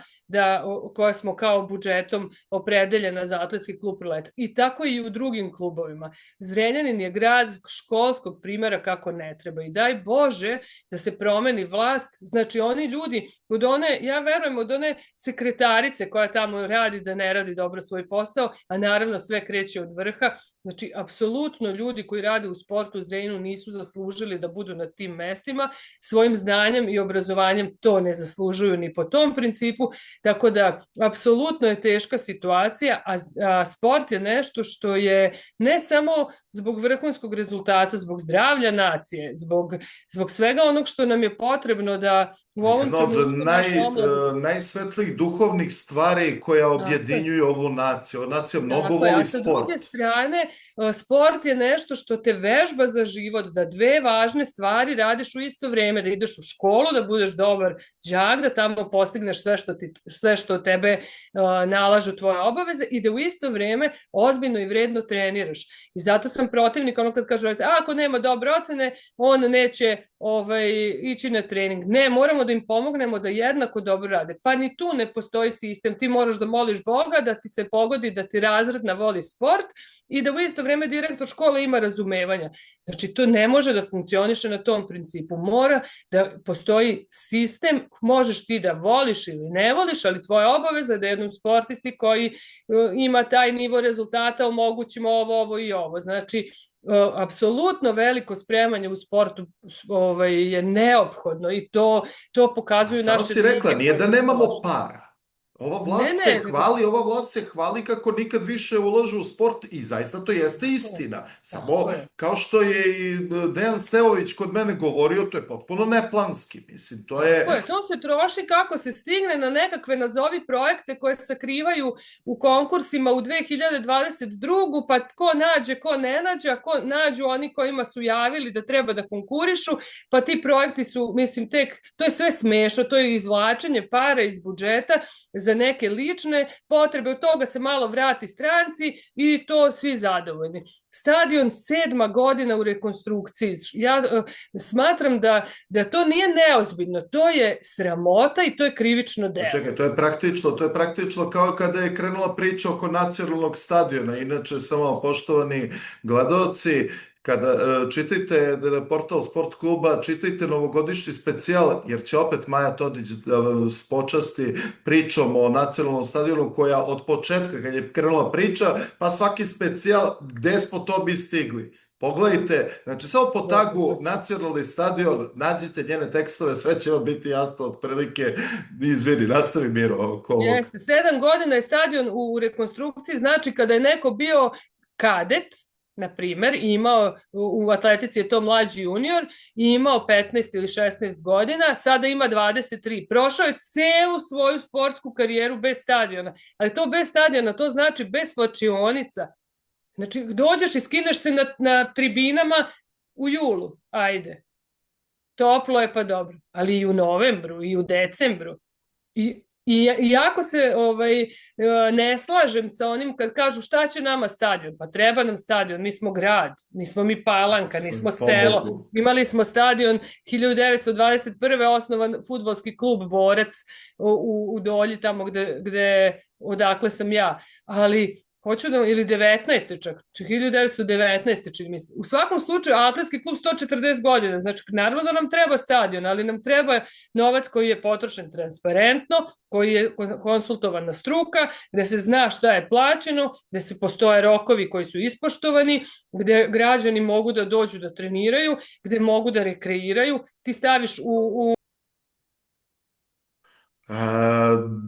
koja smo kao budžetom opredeljena za atletski klub Proletar. I tako i u drugim klubovima. Zrenjanin je grad školskog primjera kako ne treba. I daj Bože da se promeni vlast. Znači, oni ljudi, ja verujem od one sekretarice koja tamo radi da ne radi dobro svoj posao, a naravno sve kreće od vrha. Znači, apsolutno ljudi koji rade u sportu u Zrenjaninu nisu zaslužili da budu na tim mestima, svojim znanjem i obrazovanjem to ne zaslužuju ni po tom principu, tako da apsolutno je teška situacija, a sport je nešto što je ne samo zbog vrhunskog rezultata, zbog zdravlja nacije, zbog svega onog što nam je potrebno da u ovom Jedno od trenutku naša omladina. najsvetlijih duhovnih stvari koja objedinjuju ovu naciju. Ova nacija mnogo Tako je, voli a sa druge sport. strane, sport je nešto što te vežba za život, da dve važne stvari radiš u isto vreme, da ideš u školu, da budeš dobar đak, da tamo postigneš sve što od tebe nalažu tvoje obaveze i da u isto vreme ozbiljno i vredno treniraš. I zato sam protivnik ono kad kaže, ako nema dobre ocene, on neće ići na trening. Ne, moramo da im pomognemo da jednako dobro rade. Pa ni tu ne postoji sistem. Ti moraš da moliš Boga da ti se pogodi, da ti razredna voli sport i da u isto vreme direktor škole ima razumevanja. Znači, to ne može da funkcioniše na tom principu. Mora da postoji sistem, možeš ti da voliš ili ne voliš, ali tvoja obaveza je da jednom sportisti koji ima taj nivo rezultata omogućimo ovo i ovo. Znači, apsolutno veliko spremanje u sportu je neophodno i to pokazuju naše... Samo si rekla, nije da nemamo para. Ova vlast se hvali kako nikad više ulažu u sport i zaista to jeste istina. Samo kao što je i Dejan Stevović kod mene govorio, to je potpuno neplanski. Mislim, to je... To se troši kako se stigne na nekakve nazovi projekte koje se sakrivaju u konkursima u 2022. Pa ko nađe, ko ne nađe, a ko nađu oni kojima su javili da treba da konkurišu, pa ti projekti su, mislim, to je sve smešno, to je izvlačenje para iz budžeta za neke lične potrebe, od toga se malo vrati stranci i to svi zadovoljni. Stadion 7. godina u rekonstrukciji. Ja smatram da to nije neozbiljno, to je sramota i to je krivično delo. Čekaj, to je praktično kao kada je krenula priča oko nacionalnog stadiona. Inače, samo poštovani gledaoci, kada čitajte portal Sport kluba, čitajte novogodišnji specijal, jer će opet Maja Todić da vas počasti pričom o nacionalnom stadionu, koja od početka, kad je krenula priča, pa svaki specijal, gde smo to bi stigli. Pogledajte, znači samo po tagu nacionalni stadion, nađite njene tekstove, sve će vam biti jasno otprilike. Izvini, nastavi Miro oko ovog. Jeste, 7 godina je stadion u rekonstrukciji, znači kada je neko bio kadet, na primer, i imao, u atletici je to mlađi junior, i imao 15 ili 16 godina, sada ima 23. Prošao je celu svoju sportsku karijeru bez stadiona, ali to bez stadiona, to znači bez slačionica. Znači, dođeš i skineš se na tribinama u julu, ajde. Toplo je pa dobro, ali i u novembru, i u decembru. I jako se ne slažem sa onim kad kažu šta će nama stadion, pa treba nam stadion, mi smo grad, nismo mi Palanka, nismo selo, imali smo stadion 1921. osnovan fudbalski klub Borac u Dolji, tamo odakle sam ja, ali hoću da, ili 19. čak, 1919. čini mi se. U svakom slučaju, atletski klub 140 godina, znači naravno da nam treba stadion, ali nam treba novac koji je potrošen transparentno, koji je konsultovana struka, gde se zna šta je plaćeno, gde se postoje rokovi koji su ispoštovani, gde građani mogu da dođu da treniraju, gde mogu da rekreiraju. Ti staviš u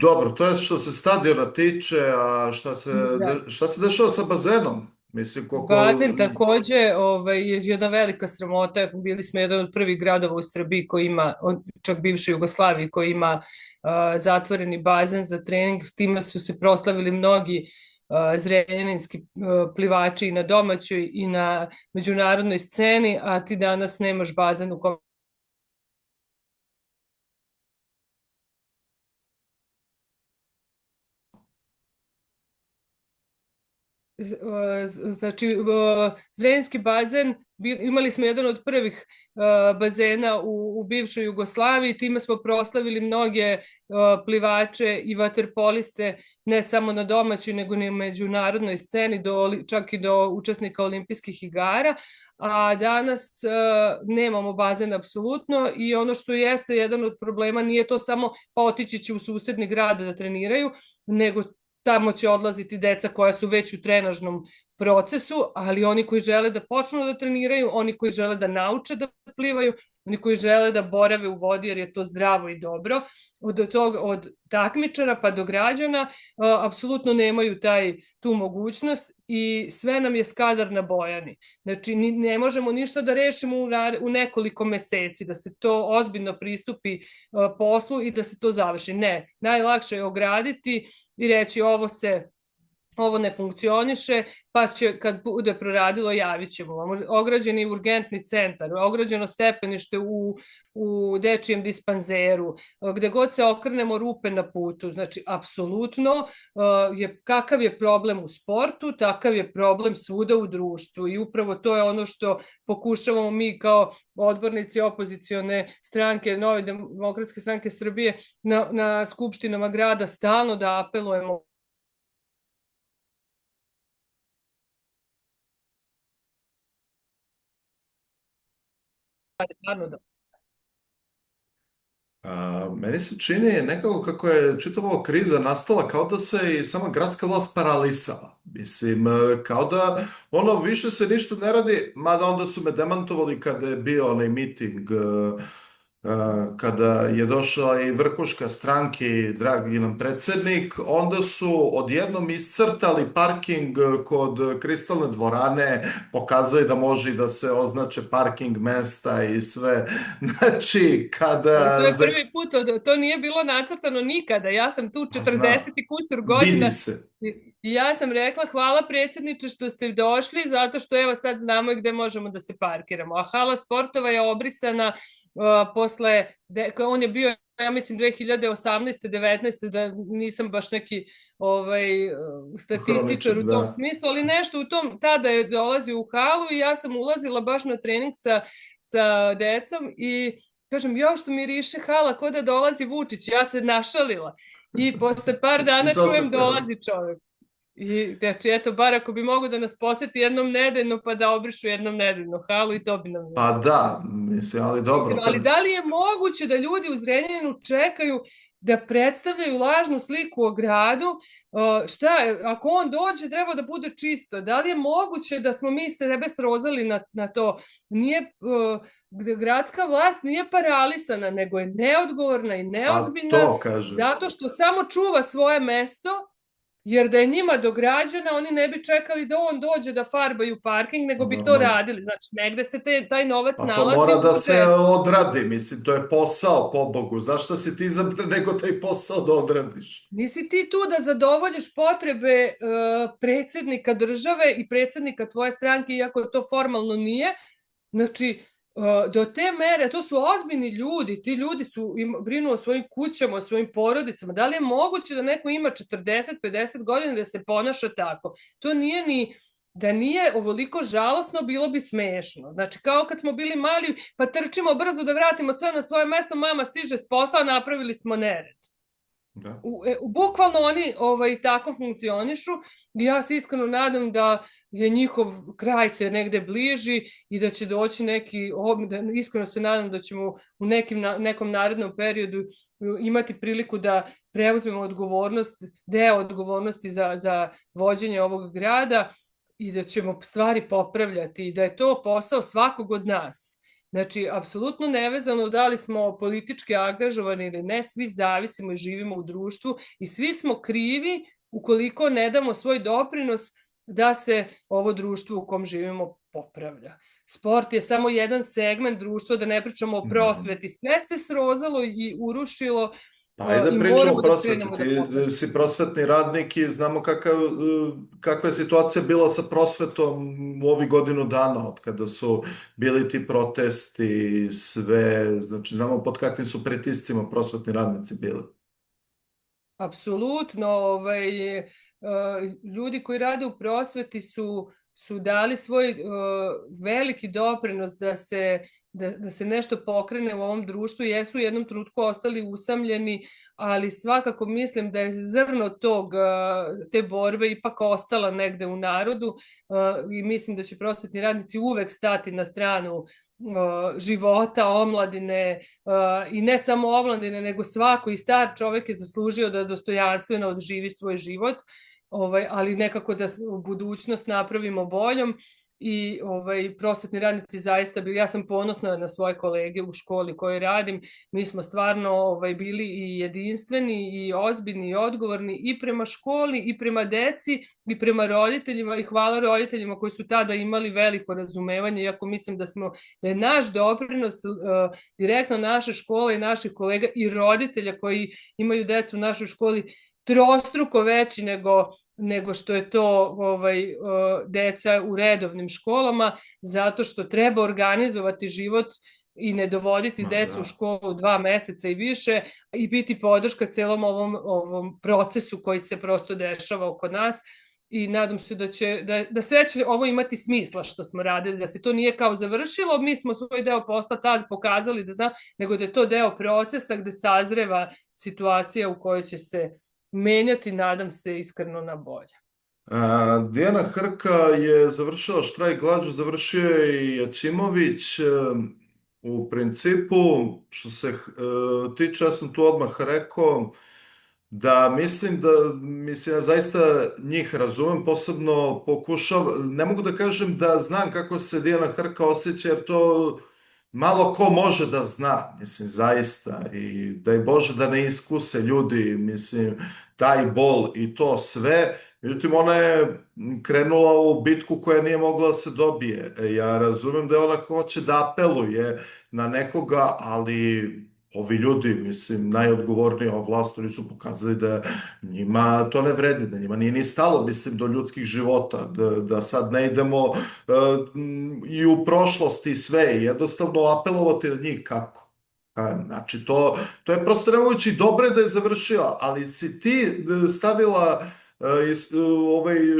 Dobro, to je što se stadiona tiče, a šta se dešava sa bazenom? Mislim, Bazen takođe je jedna velika sramota. Bili smo jedan od prvih gradova u Srbiji koji ima, čak bivšoj Jugoslaviji, koji ima zatvoreni bazen za trening. Time su se proslavili mnogi zrenjaninski plivači i na domaćoj i na međunarodnoj sceni, a ti danas nemaš bazen u kom znači Zrenjanski bazen, imali smo jedan od prvih bazena u bivšoj Jugoslaviji, time smo proslavili mnoge plivače i vaterpoliste, ne samo na domaćoj nego i na međunarodnoj sceni, čak i do učesnika olimpijskih igara, a danas nemamo bazen apsolutno i ono što jeste jedan od problema nije to samo pa otići će u susedni grad da treniraju, nego tamo će odlaziti deca koja su već u trenažnom procesu, ali oni koji žele da počnu da treniraju, oni koji žele da nauče da plivaju, oni koji žele da borave u vodi jer je to zdravo i dobro, od takmičara pa do građana, apsolutno nemaju tu mogućnost i sve nam je Skadar na Bojani. Znači, ne možemo ništa da rešimo u nekoliko meseci, da se to ozbiljno pristupi poslu i da se to završi. Ne, najlakše je ograditi i reći ovo ne funkcioniše, pa će kad bude proradilo javit ćemo vam. Ograđeni urgentni centar, ograđeno stepenište u dečijem dispanzeru, gde god se okrenemo rupe na putu. Znači, apsolutno, kakav je problem u sportu, takav je problem svuda u društvu i upravo to je ono što pokušavamo mi kao odbornici opozicione stranke, Nove demokratske stranke Srbije na skupštinama grada stalno da apelujemo. Stvarno da. Meni se čini nekako kako je čitava kriza nastala kao da se i sama gradska vlast paralisala. Mislim, kao da ono više se ništa ne radi, mada onda su me demantovali kada je bio onaj miting, kada je došla i vrhuška stranke i dragi nam predsjednik, onda su odjednom iscrtali parking kod Kristalne dvorane, pokazali da može i da se označe parking mesta i sve. Znači, kada... To je prvi put, to nije bilo nacrtano nikada. Ja sam tu 40 i kusur godina. Vidi se. I ja sam rekla hvala predsjedniče što ste došli, zato što evo sad znamo gde možemo da se parkiramo. A hala sportova je obrisana posle, on je bio, ja mislim, 2018. 19. da nisam baš neki statističar u tom smislu, ali nešto u tom, tada je dolazio u halu i ja sam ulazila baš na trening sa decom i kažem, još što miriše hala, ko da dolazi Vučić, ja se našalila. I posle par dana čujem dolazi čovjek. I znači, eto, bar ako bi mogo da nas poseti jednom nedeljno, pa da obrišu jednom nedeljno halu i to bi nam znao. Pa da, mislim, ali dobro. Ali da li je moguće da ljudi u Zrenjaninu čekaju da predstavljaju lažnu sliku o gradu? Šta, ako on dođe, treba da bude čisto. Da li je moguće da smo mi sebe srozali na to? Nije... gradska vlast nije paralisana, nego je neodgovorna i neozbiljna, zato što samo čuva svoje mesto, jer da je njima do građana, oni ne bi čekali da on dođe da farbaju parking, nego bi to radili. Znači, negde se taj novac nalazi. To mora da se odradi, mislim, to je posao, pobogu. Zašto si ti nego taj posao da odradiš? Nisi ti tu da zadovoljiš potrebe predsjednika države i predsjednika tvoje stranke, iako to formalno nije. Znači, do te mere, to su ozbiljni ljudi, ti ljudi brinu o svojim kućama, o svojim porodicama. Da li je moguće da neko ima 40-50 godina da se ponaša tako? To nije da nije ovoliko žalosno, bilo bi smešno. Znači, kao kad smo bili mali, pa trčimo brzo da vratimo sve na svoje mesto, mama stiže s posla, napravili smo nered. Da. Bukvalno oni tako funkcionišu i ja se iskreno nadam da je njihov kraj se negde bliži i da će doći iskreno se nadam da ćemo u nekom narednom periodu imati priliku da preuzmemo deo odgovornosti za vođenje ovog grada i da ćemo stvari popravljati i da je to posao svakog od nas. Znači, apsolutno nevezano da li smo politički angažovani ili ne, svi zavisimo i živimo u društvu i svi smo krivi ukoliko ne damo svoj doprinos da se ovo društvo u kom živimo popravlja. Sport je samo jedan segment društva, da ne pričamo o prosveti. Sve se srozalo i urušilo. Ajde pričamo o prosveti. Ti si prosvetni radnik i znamo kakva je situacija bila sa prosvetom u ovih godinu dana, od kada su bili ti protesti, sve, znači znamo pod kakvim su pritiscima prosvetni radnici bili. Apsolutno, ljudi koji rade u prosveti su dali svoj veliki doprinos da se nešto pokrene u ovom društvu, jesu u jednom trenutku ostali usamljeni, ali svakako mislim da je zrno te borbe ipak ostala negde u narodu i mislim da će prosvetni radnici uvek stati na stranu života omladine i ne samo omladine, nego svako i star čovek je zaslužio da dostojanstveno odživi svoj život, ali nekako da budućnost napravimo boljom. I prosvetni radnici zaista bili, ja sam ponosna na svoje kolege u školi koje radim, mi smo stvarno bili i jedinstveni i ozbiljni i odgovorni i prema školi i prema deci i prema roditeljima, i hvala roditeljima koji su tada imali veliko razumevanje, iako mislim da je naš doprinos direktno naše škole i naših kolega i roditelja koji imaju decu u našoj školi trostruko veći nego što je to deca u redovnim školama, zato što treba organizovati život i ne dovoditi decu u školu 2 meseca i više i biti podrška celom ovom procesu koji se prosto dešava oko nas. I nadam se da sve će ovo imati smisla što smo radili, da se to nije kao završilo, mi smo svoj deo posla tad pokazali nego da je to deo procesa gde sazreva situacija u kojoj će se menjati, nadam se, iskreno na bolje. Dijana Hrka je završila štrajk glađu, završio je i Jačimović. U principu, što se tiče, ja sam tu odmah rekao da mislim ja zaista njih razumem, posebno ne mogu da kažem da znam kako se Dijana Hrka osjeća, jer to malo ko može da zna, mislim, zaista, i daj Bože da ne iskuse ljudi, mislim, taj bol i to sve. Međutim, ona je krenula u bitku koja nije mogla da se dobije. Ja razumem da je ona hoće da apeluje na nekoga, ali ovi ljudi, mislim, najodgovorniji o vlastu, oni su pokazali da njima to ne vredi, da njima nije ni stalo, mislim, do ljudskih života, da sad ne idemo i u prošlosti sve, jednostavno apelovati na njih kako. Znači, to je prosto nemoguće, i dobro je da je završila, ali si ti stavila,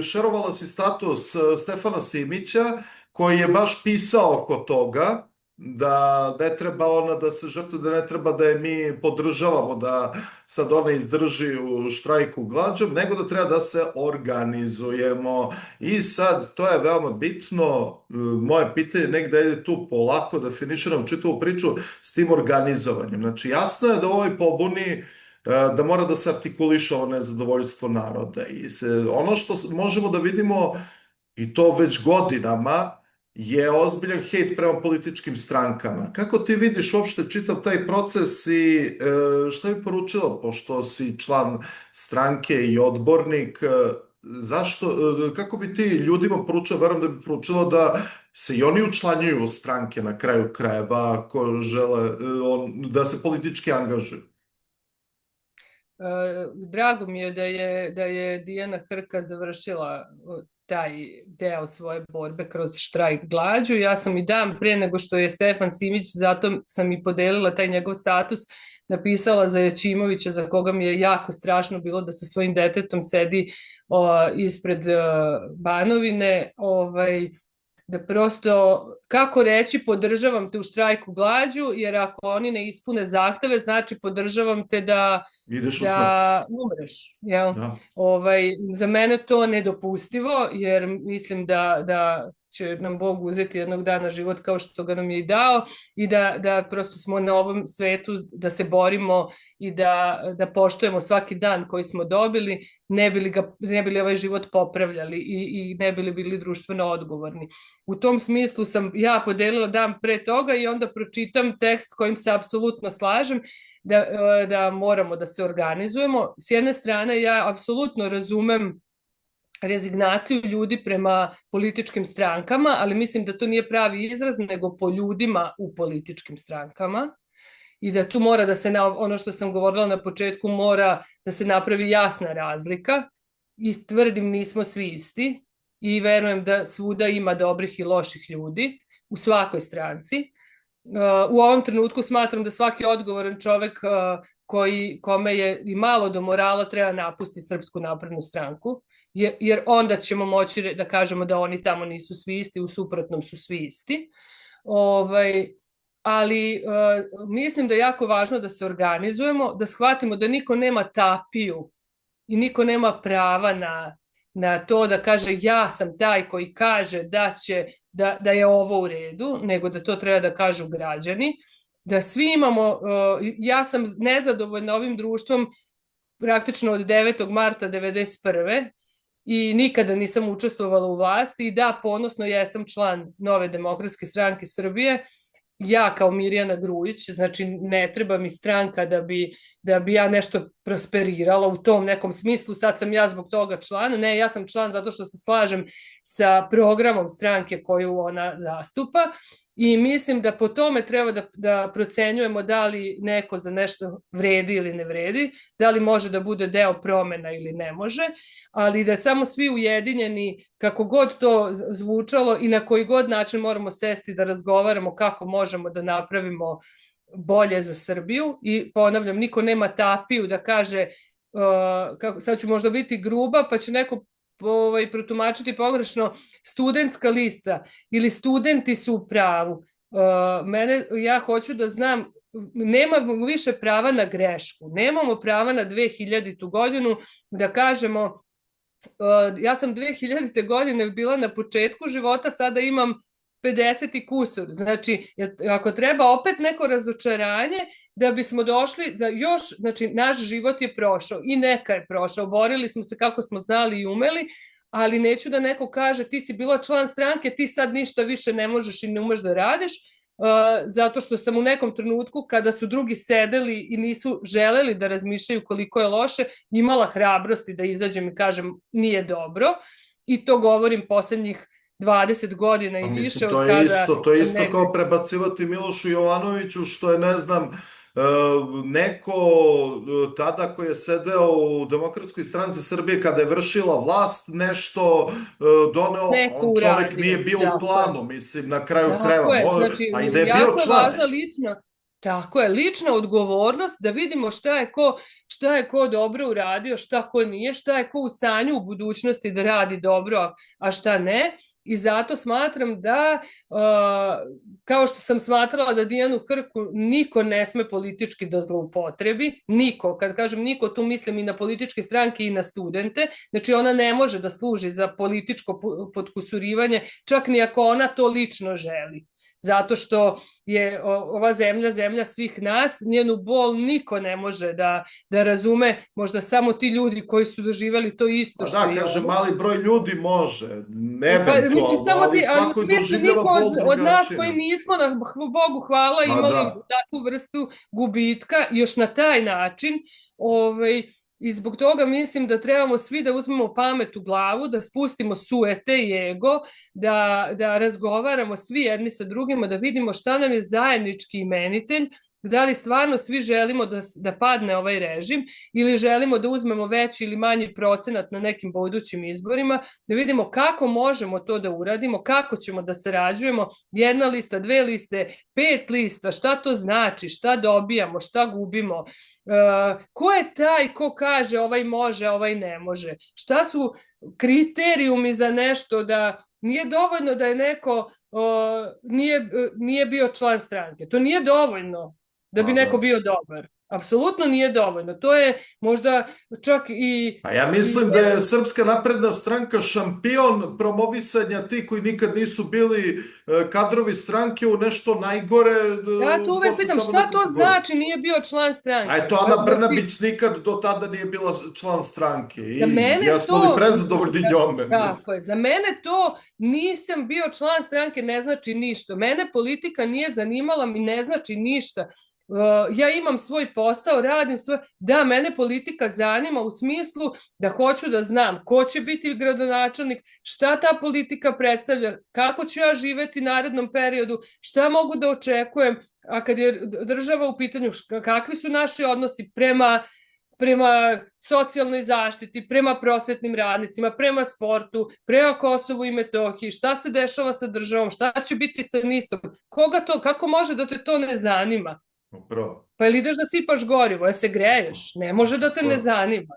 šerovala si status Stefana Simića, koji je baš pisao oko toga, da ne treba ona da se žrtvuje, da ne treba da je mi podržavamo, da sad ona izdrži u štrajku glađom, nego da treba da se organizujemo. I sad, to je veoma bitno, moje pitanje negde ide tu polako da finiširam čitavu priču s tim organizovanjem. Znači, jasno je da u ovoj pobuni da mora da se artikuliše ovo nezadovoljstvo naroda. I ono što možemo da vidimo, i to već godinama, je ozbiljan hejt prema političkim strankama. Kako ti vidiš uopšte čitav taj proces i šta bi poručila, pošto si član stranke i odbornik, kako bi ti ljudima poručila, verujem da bi poručila da se i oni učlanjuju u stranke na kraju krajeva, ako žele da se politički angažuju? Drago mi je da je Dijana Hrka završila taj deo svoje borbe kroz štrajk glađu. Ja sam i dan pre nego što je Stefan Simić, zato sam i podelila taj njegov status, napisala za Jačimovića, za koga mi je jako strašno bilo da sa svojim detetom sedi ispred Banovine, da prosto, kako reći, podržavam te u štrajku glađu, jer ako oni ne ispune zahteve, znači podržavam te da umreš. Jel? Da. Za mene to nedopustivo, jer mislim da će nam Bog uzeti jednog dana život kao što ga nam je i dao, i da prosto smo na ovom svetu da se borimo i da poštujemo svaki dan koji smo dobili, ne bi li ovaj život popravljali i ne bi li bili društveno odgovorni. U tom smislu sam ja podelila dan pre toga i onda pročitam tekst kojim se apsolutno slažem, da moramo da se organizujemo. S jedne strane, ja apsolutno razumem rezignaciju ljudi prema političkim strankama, ali mislim da to nije pravi izraz, nego po ljudima u političkim strankama, i da tu mora da se, ono što sam govorila na početku, mora da se napravi jasna razlika, i tvrdim nismo svi isti, i verujem da svuda ima dobrih i loših ljudi u svakoj stranci. U ovom trenutku smatram da svaki odgovoran čovek kome je i malo do morala treba napusti Srpsku naprednu stranku, jer onda ćemo moći da kažemo da oni tamo nisu svi isti, u suprotnom su svi isti. Ali mislim da je jako važno da se organizujemo, da shvatimo da niko nema tapiju i niko nema prava na to da kaže ja sam taj koji kaže da će da je ovo u redu, nego da to treba da kažu građani, da svi imamo, ja sam nezadovoljna ovim društvom praktično od 9. marta 1991. i nikada nisam učestvovala u vlasti i da, ponosno jesam član Nove demokratske stranke Srbije, ja kao Mirjana Grujić, znači ne treba mi stranka da bi ja nešto prosperirala u tom nekom smislu, sad sam ja zbog toga član, ne, ja sam član zato što se slažem sa programom stranke koju ona zastupa i mislim da po tome treba da procenjujemo da li neko za nešto vredi ili ne vredi, da li može da bude deo promena ili ne može, ali da samo svi ujedinjeni, kako god to zvučalo i na koji god način moramo sesti da razgovaramo kako možemo da napravimo bolje za Srbiju i ponavljam, niko nema tapiju da kaže, sad ću možda biti gruba, pa će neko protumačiti pogrešno, studentska lista ili studenti su u pravu. Ja hoću da znam, nemamo više prava na grešku, nemamo prava na 2000. godinu da kažemo ja sam 2000. godine bila na početku života, sada imam 50 i kusur. Znači, ako treba opet neko razočaranje, da bismo došli da još, znači, naš život je prošao i neka je prošao. Borili smo se kako smo znali i umeli, ali neću da neko kaže ti si bila član stranke, ti sad ništa više ne možeš i ne umeš da radiš, zato što sam u nekom trenutku kada su drugi sedeli i nisu želeli da razmišljaju koliko je loše, imala hrabrosti da izađem i kažem nije dobro i to govorim poslednjih 20 godina i više od kada... To je isto kao prebacivati Milošu Jovanoviću što je, ne znam, neko tada koji je sedeo u Demokratskoj stranci Srbije kada je vršila vlast nešto doneo, on čovek nije bio u planu, mislim, na kraju krajeva, a i da je bio član. Tako je, lična odgovornost da vidimo šta je ko dobro uradio, šta ko nije, šta je ko u stanju u budućnosti da radi dobro, a šta ne. I zato smatram da, kao što sam smatrala da Dijanu Hrku niko ne sme politički da zloupotrebi, niko, kad kažem niko, tu mislim i na političke stranke i na studente, znači ona ne može da služi za političko potkusurivanje, čak ni ako ona to lično želi. Zato što je ova zemlja svih nas, njenu bol niko ne može da razume, možda samo ti ljudi koji su doživjeli to isto što je. Da, kaže, mali broj ljudi može, eventualno, ali svako doživljava bol drugačije. Od nas koji nismo, na Bogu hvala, imali takvu vrstu gubitka, još na taj način, i zbog toga mislim da trebamo svi da uzmemo pamet u glavu, da spustimo suete i ego, da razgovaramo svi jedni sa drugima, da vidimo šta nam je zajednički imenitelj, da li stvarno svi želimo da padne ovaj režim ili želimo da uzmemo veći ili manji procenat na nekim budućim izborima, da vidimo kako možemo to da uradimo, kako ćemo da sarađujemo, 1 lista, 2 liste, 5 lista, šta to znači, šta dobijamo, šta gubimo, ko je taj ko kaže ovaj može, ovaj ne može, šta su kriterijumi za nešto, da nije dovoljno da je neko nije bio član stranke, to nije dovoljno da bi neko bio dobar. Apsolutno nije dovoljno. To je možda čak i... A ja mislim da je Srpska napredna stranka šampion promovisanja ti koji nikad nisu bili kadrovi stranke u nešto najgore. Ja tu uvek pitam šta to znači nije bio član stranke. A eto, Ana Brnabić nikad do tada nije bila član stranke. I ja smo li prezadovoljni njome. Tako je. Za mene to nisam bio član stranke ne znači ništa. Mene politika nije zanimala, mi ne znači ništa. Ja imam svoj posao, radim svoj... Da, mene politika zanima u smislu da hoću da znam ko će biti gradonačelnik, šta ta politika predstavlja, kako ću ja živeti u narednom periodu, šta mogu da očekujem, a kad je država u pitanju, kakvi su naši odnosi prema socijalnoj zaštiti, prema prosvetnim radnicima, prema sportu, prema Kosovu i Metohiji, šta se dešava sa državom, šta će biti sa NIS-om, koga to, kako može da te to ne zanima? Pa ili ideš da sipaš gorivo, se greješ, ne može da te ne zanima.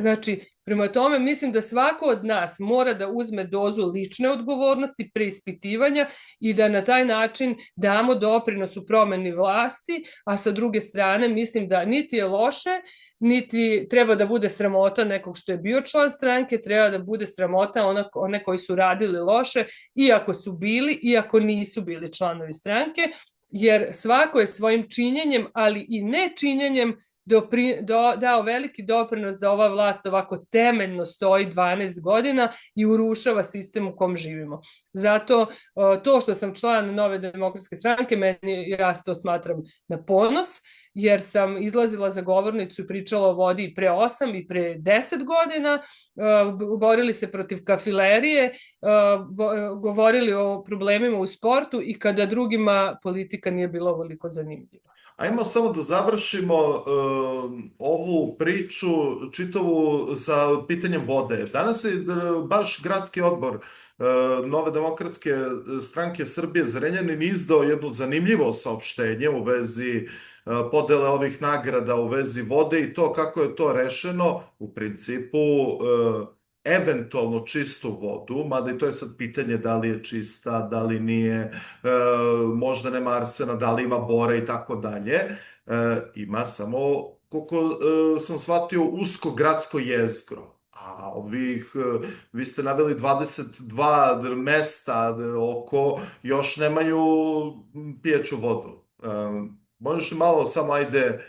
Znači, prema tome mislim da svako od nas mora da uzme dozu lične odgovornosti, preispitivanja i da na taj način damo doprinos u promeni vlasti, a sa druge strane mislim da niti je loše niti treba da bude sramota nekog što je bio član stranke, treba da bude sramota one koji su radili loše, iako su bili, iako nisu bili članovi stranke, jer svako je svojim činjenjem, ali i nečinjenjem dao veliki doprinos da ova vlast ovako temeljno stoji 12 godina i urušava sistem u kom živimo. Zato to što sam član Nove demokratske stranke, ja to smatram na ponos, jer sam izlazila za govornicu i pričala o vodi i pre 8 i pre 10 godina, borili se protiv kafilerije, govorili o problemima u sportu i kada drugima politika nije bila ovoliko zanimljiva. Ajmo samo da završimo ovu priču čitavu sa pitanjem vode. Danas je baš gradski odbor Nove demokratske stranke Srbije Zrenjanin izdao jedno zanimljivo saopštenje u vezi podele ovih nagrada u vezi vode i to kako je to rešeno u principu eventualno čistu vodu, mada i to je sad pitanje da li je čista, da li nije, možda nema arsena, da li ima bora i tako dalje. Ima samo, koliko sam shvatio, usko gradsko jezgro. A vi ste naveli 22 mesta oko, još nemaju pijeću vodu. Možeš malo samo, ajde,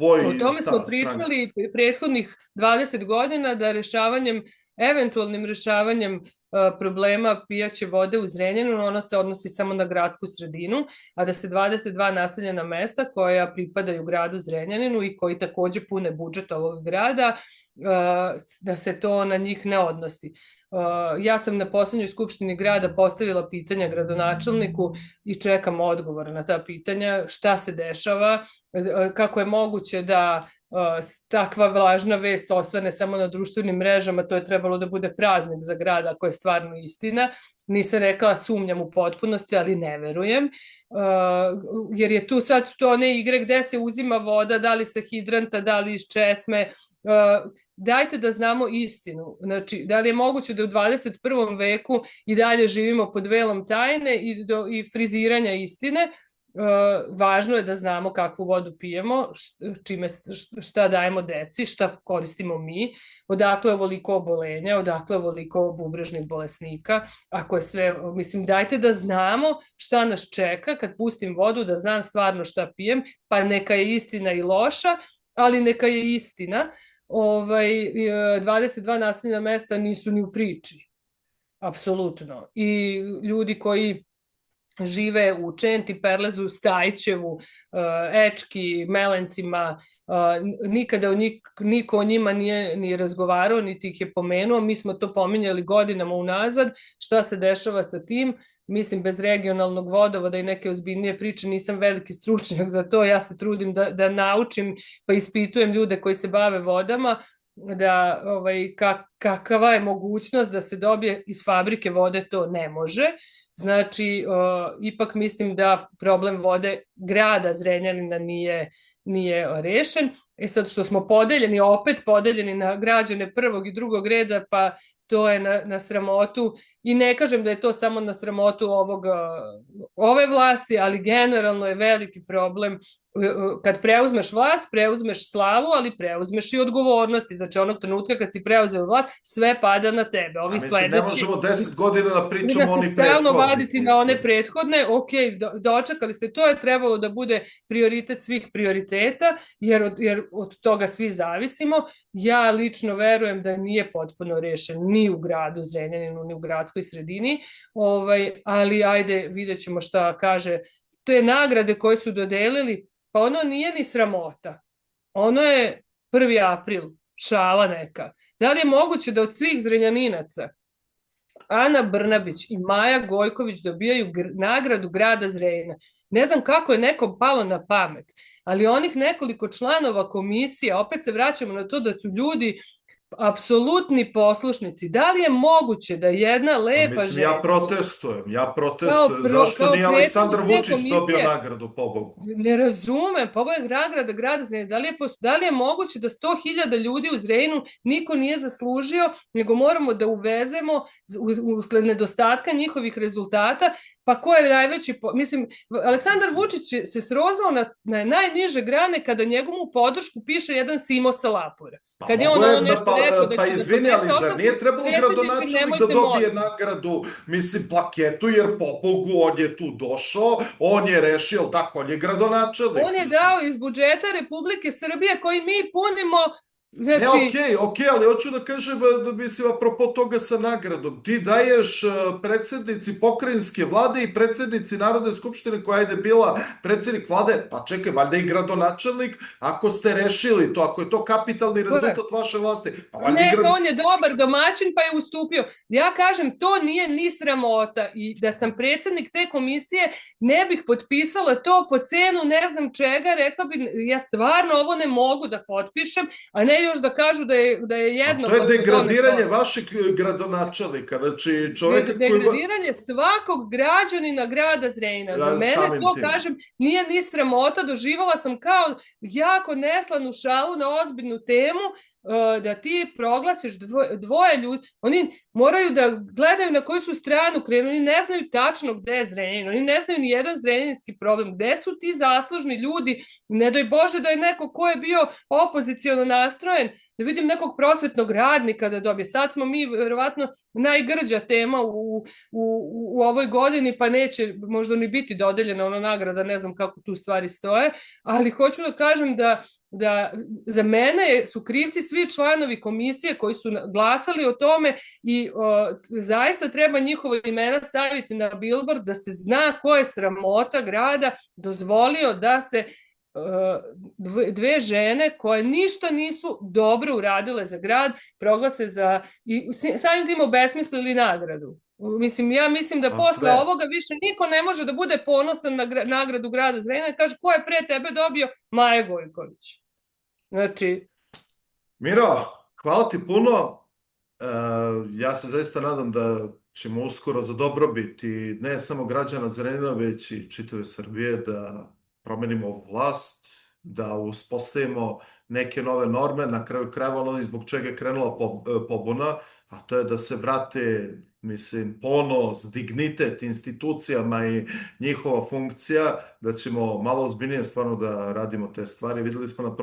O tome smo pričali prethodnih 20 godina da eventualnim rešavanjem problema pijaće vode u Zrenjaninu, ona se odnosi samo na gradsku sredinu, a da se 22 naseljena mesta koja pripadaju gradu Zrenjaninu i koji takođe pune budžet ovog grada, da se to na njih ne odnosi. Ja sam na poslednjoj skupštini grada postavila pitanja gradonačelniku i čekam odgovor na ta pitanja, šta se dešava, kako je moguće da takva važna vest osvane samo na društvenim mrežama, to je trebalo da bude praznik za grad, ako je stvarno istina. Nisam rekla sumnjam u potpunosti, ali ne verujem, jer je tu sad to one igre gde se uzima voda, da li sa hidranta, da li iz česme. Dajte da znamo istinu. Znači, da li je moguće da u 21. veku i dalje živimo pod velom tajne i friziranja istine? Važno je da znamo kakvu vodu pijemo, šta dajemo deci, šta koristimo mi, odakle je ovoliko obolenja, odakle je ovoliko bubrežnih bolesnika, ako je sve, mislim, dajte da znamo šta nas čeka kad pustim vodu, da znam stvarno šta pijem, pa neka je istina i loša, ali neka je istina. 22 naseljena mesta nisu ni u priči, apsolutno. I ljudi koji žive u Čenti, Perlezu, Stajčevu, Ečki, Melencima, nikada niko o njima nije ni razgovarao, niti ih je pomenuo. Mi smo to pominjali godinama unazad. Šta se dešava sa tim? Mislim, bez regionalnog vodovoda i neke ozbiljnije priče nisam veliki stručnjak za to. Ja se trudim da naučim, pa ispitujem ljude koji se bave vodama, da kakava je mogućnost da se dobije iz fabrike vode, to ne može. Znači, ipak mislim da problem vode grada Zrenjanina nije rešen. Sad što smo opet podeljeni na građane prvog i drugog reda, pa to je na sramotu i ne kažem da je to samo na sramotu ove vlasti, ali generalno je veliki problem. Kad preuzmeš vlast, preuzmeš slavu, ali preuzmeš i odgovornosti. Znači onog trenutka kad si preuzeo vlast, sve pada na tebe. Mislim, ne možemo 10 godina da pričamo oni prethodni. Stalno vaditi na one prethodne, ok, dočekali ste, to je trebalo da bude prioritet svih prioriteta, jer od toga svi zavisimo. Ja lično verujem da nije potpuno rešen ni u gradu Zrenjaninu, ni u gradskoj sredini, ali ajde, vidjet ćemo šta kaže. To je nagrade koje su dodelili, pa ono nije ni sramota. Ono je 1. april, šala neka. Da li je moguće da od svih Zrenjaninaca Ana Brnabić i Maja Gojković dobijaju nagradu grada Zrenjanina? Ne znam kako je nekom palo na pamet, ali onih nekoliko članova komisija, opet se vraćamo na to da su ljudi apsolutni poslušnici. Da li je moguće da jedna lepa žena... Ja protestujem. Zašto nije Aleksandar Vučić dobio nagradu, pobogu? Ne razumem, pa ovo je nagrada grada Zrenjanina. Da li je moguće da 100.000 ljudi u Zrenjaninu niko nije zaslužio, nego moramo da uvezemo usled nedostatka njihovih rezultata, Pa ko je najveći, mislim, Aleksandar Vučić se srozao na najniže grane kada njegovu podršku piše jedan Simo Salapura. Pa Kad je mogo on je, ono nešto rekao da pa će da izvini, ali podnese zar ostavku, nije trebalo predsjedniče, gradonačelnik da nemojte dobije molim. nagradu, mislim, plaketu, jer pobogu on je tu došao, on je rešio, tako, on je gradonačelnik. On je dao iz budžeta Republike Srbije koji mi punimo. Ne, Znači, okej, ali hoću da kažem, mislim, apropo toga sa nagradom, ti daješ predsjednici pokrajinske vlade i predsjednici Narodne skupštine koja je bila predsjednik vlade, pa čekaj, valjda i gradonačelnik, ako ste rešili to, ako je to kapitalni rezultat vaše vlasti, pa valjda i on je dobar domaćin pa je ustupio. Ja kažem, to nije ni sramota i da sam predsjednik te komisije ne bih potpisala to po cenu ne znam čega, rekla bi, ja stvarno ovo ne mogu da potpišem, a ne još da kažu da je jedno. To je degradiranje vašeg gradonačelnika, znači čovjeka koji... Degradiranje svakog građanina grada Zrenjanina. Za mene to, kažem, nije ni sramota, doživala sam kao jako neslanu šalu na ozbiljnu temu, da ti proglasiš dvoje ljudi, oni moraju da gledaju na koju su stranu krenu, oni ne znaju tačno gde je Zrenjanin, oni ne znaju ni jedan zrenjaninski problem, gde su ti zaslužni ljudi, ne doj Bože da je neko ko je bio opozicijono nastrojen, da vidim nekog prosvetnog radnika da dobije. Sad smo mi verovatno najgrđa tema u ovoj godini, pa neće možda ni biti dodeljena ona nagrada, ne znam kako tu stvari stoje, ali hoću da kažem da za mene su krivci svi članovi komisije koji su glasali o tome i zaista treba njihova imena staviti na billboard da se zna ko je sramota grada dozvolio da se dve žene koje ništa nisu dobro uradile za grad proglase i samim tim obesmislili nagradu. Ja mislim da posle ovoga više niko ne može da bude ponosan na nagradu grada Zrenjanina. Kaže, ko je pre tebe dobio? Maja Gojković. Znači... Miro, hvala ti puno. Ja se zaista nadam da ćemo uskoro za dobrobit i ne samo građana Zrenjanina, već i čitave Srbije da promenimo ovu vlast, da uspostavimo neke nove norme, na kraju krajeva ono zbog čega je krenula pobuna, a to je da se vrate, mislim, ponos, dignitet institucijama i njihova funkcija, da ćemo malo ozbiljnije stvarno da radimo te stvari. Videli smo na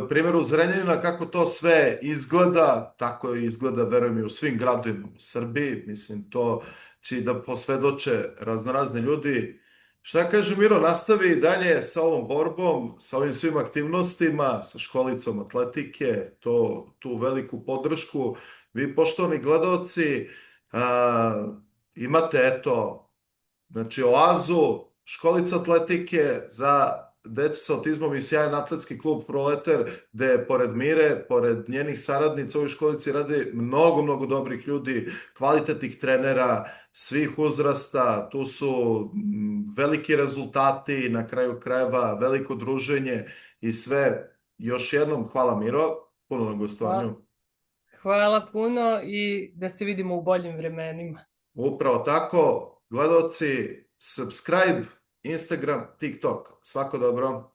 primjeru Zrenjanina kako to sve izgleda, tako izgleda, verujem, i u svim gradovima u Srbiji, mislim, to će da posvedoče raznorazni ljudi. Šta kaže Miro, nastavi dalje sa ovom borbom, sa ovim svim aktivnostima, sa školicom atletike, tu veliku podršku. Vi, poštovani gledalci, imate, eto, znači, oazu, školica atletike za decu sa autizmom i sjajan atletski klub Proletar, gde pored Mire, pored njenih saradnica u ovoj školici rade mnogo, mnogo dobrih ljudi, kvalitetnih trenera, svih uzrasta, tu su veliki rezultati, na kraju krajeva veliko druženje i sve. Još jednom hvala Miro, puno na gostovanju. Hvala puno i da se vidimo u boljim vremenima. Upravo tako, gledalci, subscribe, Instagram, TikTok. Svako dobro.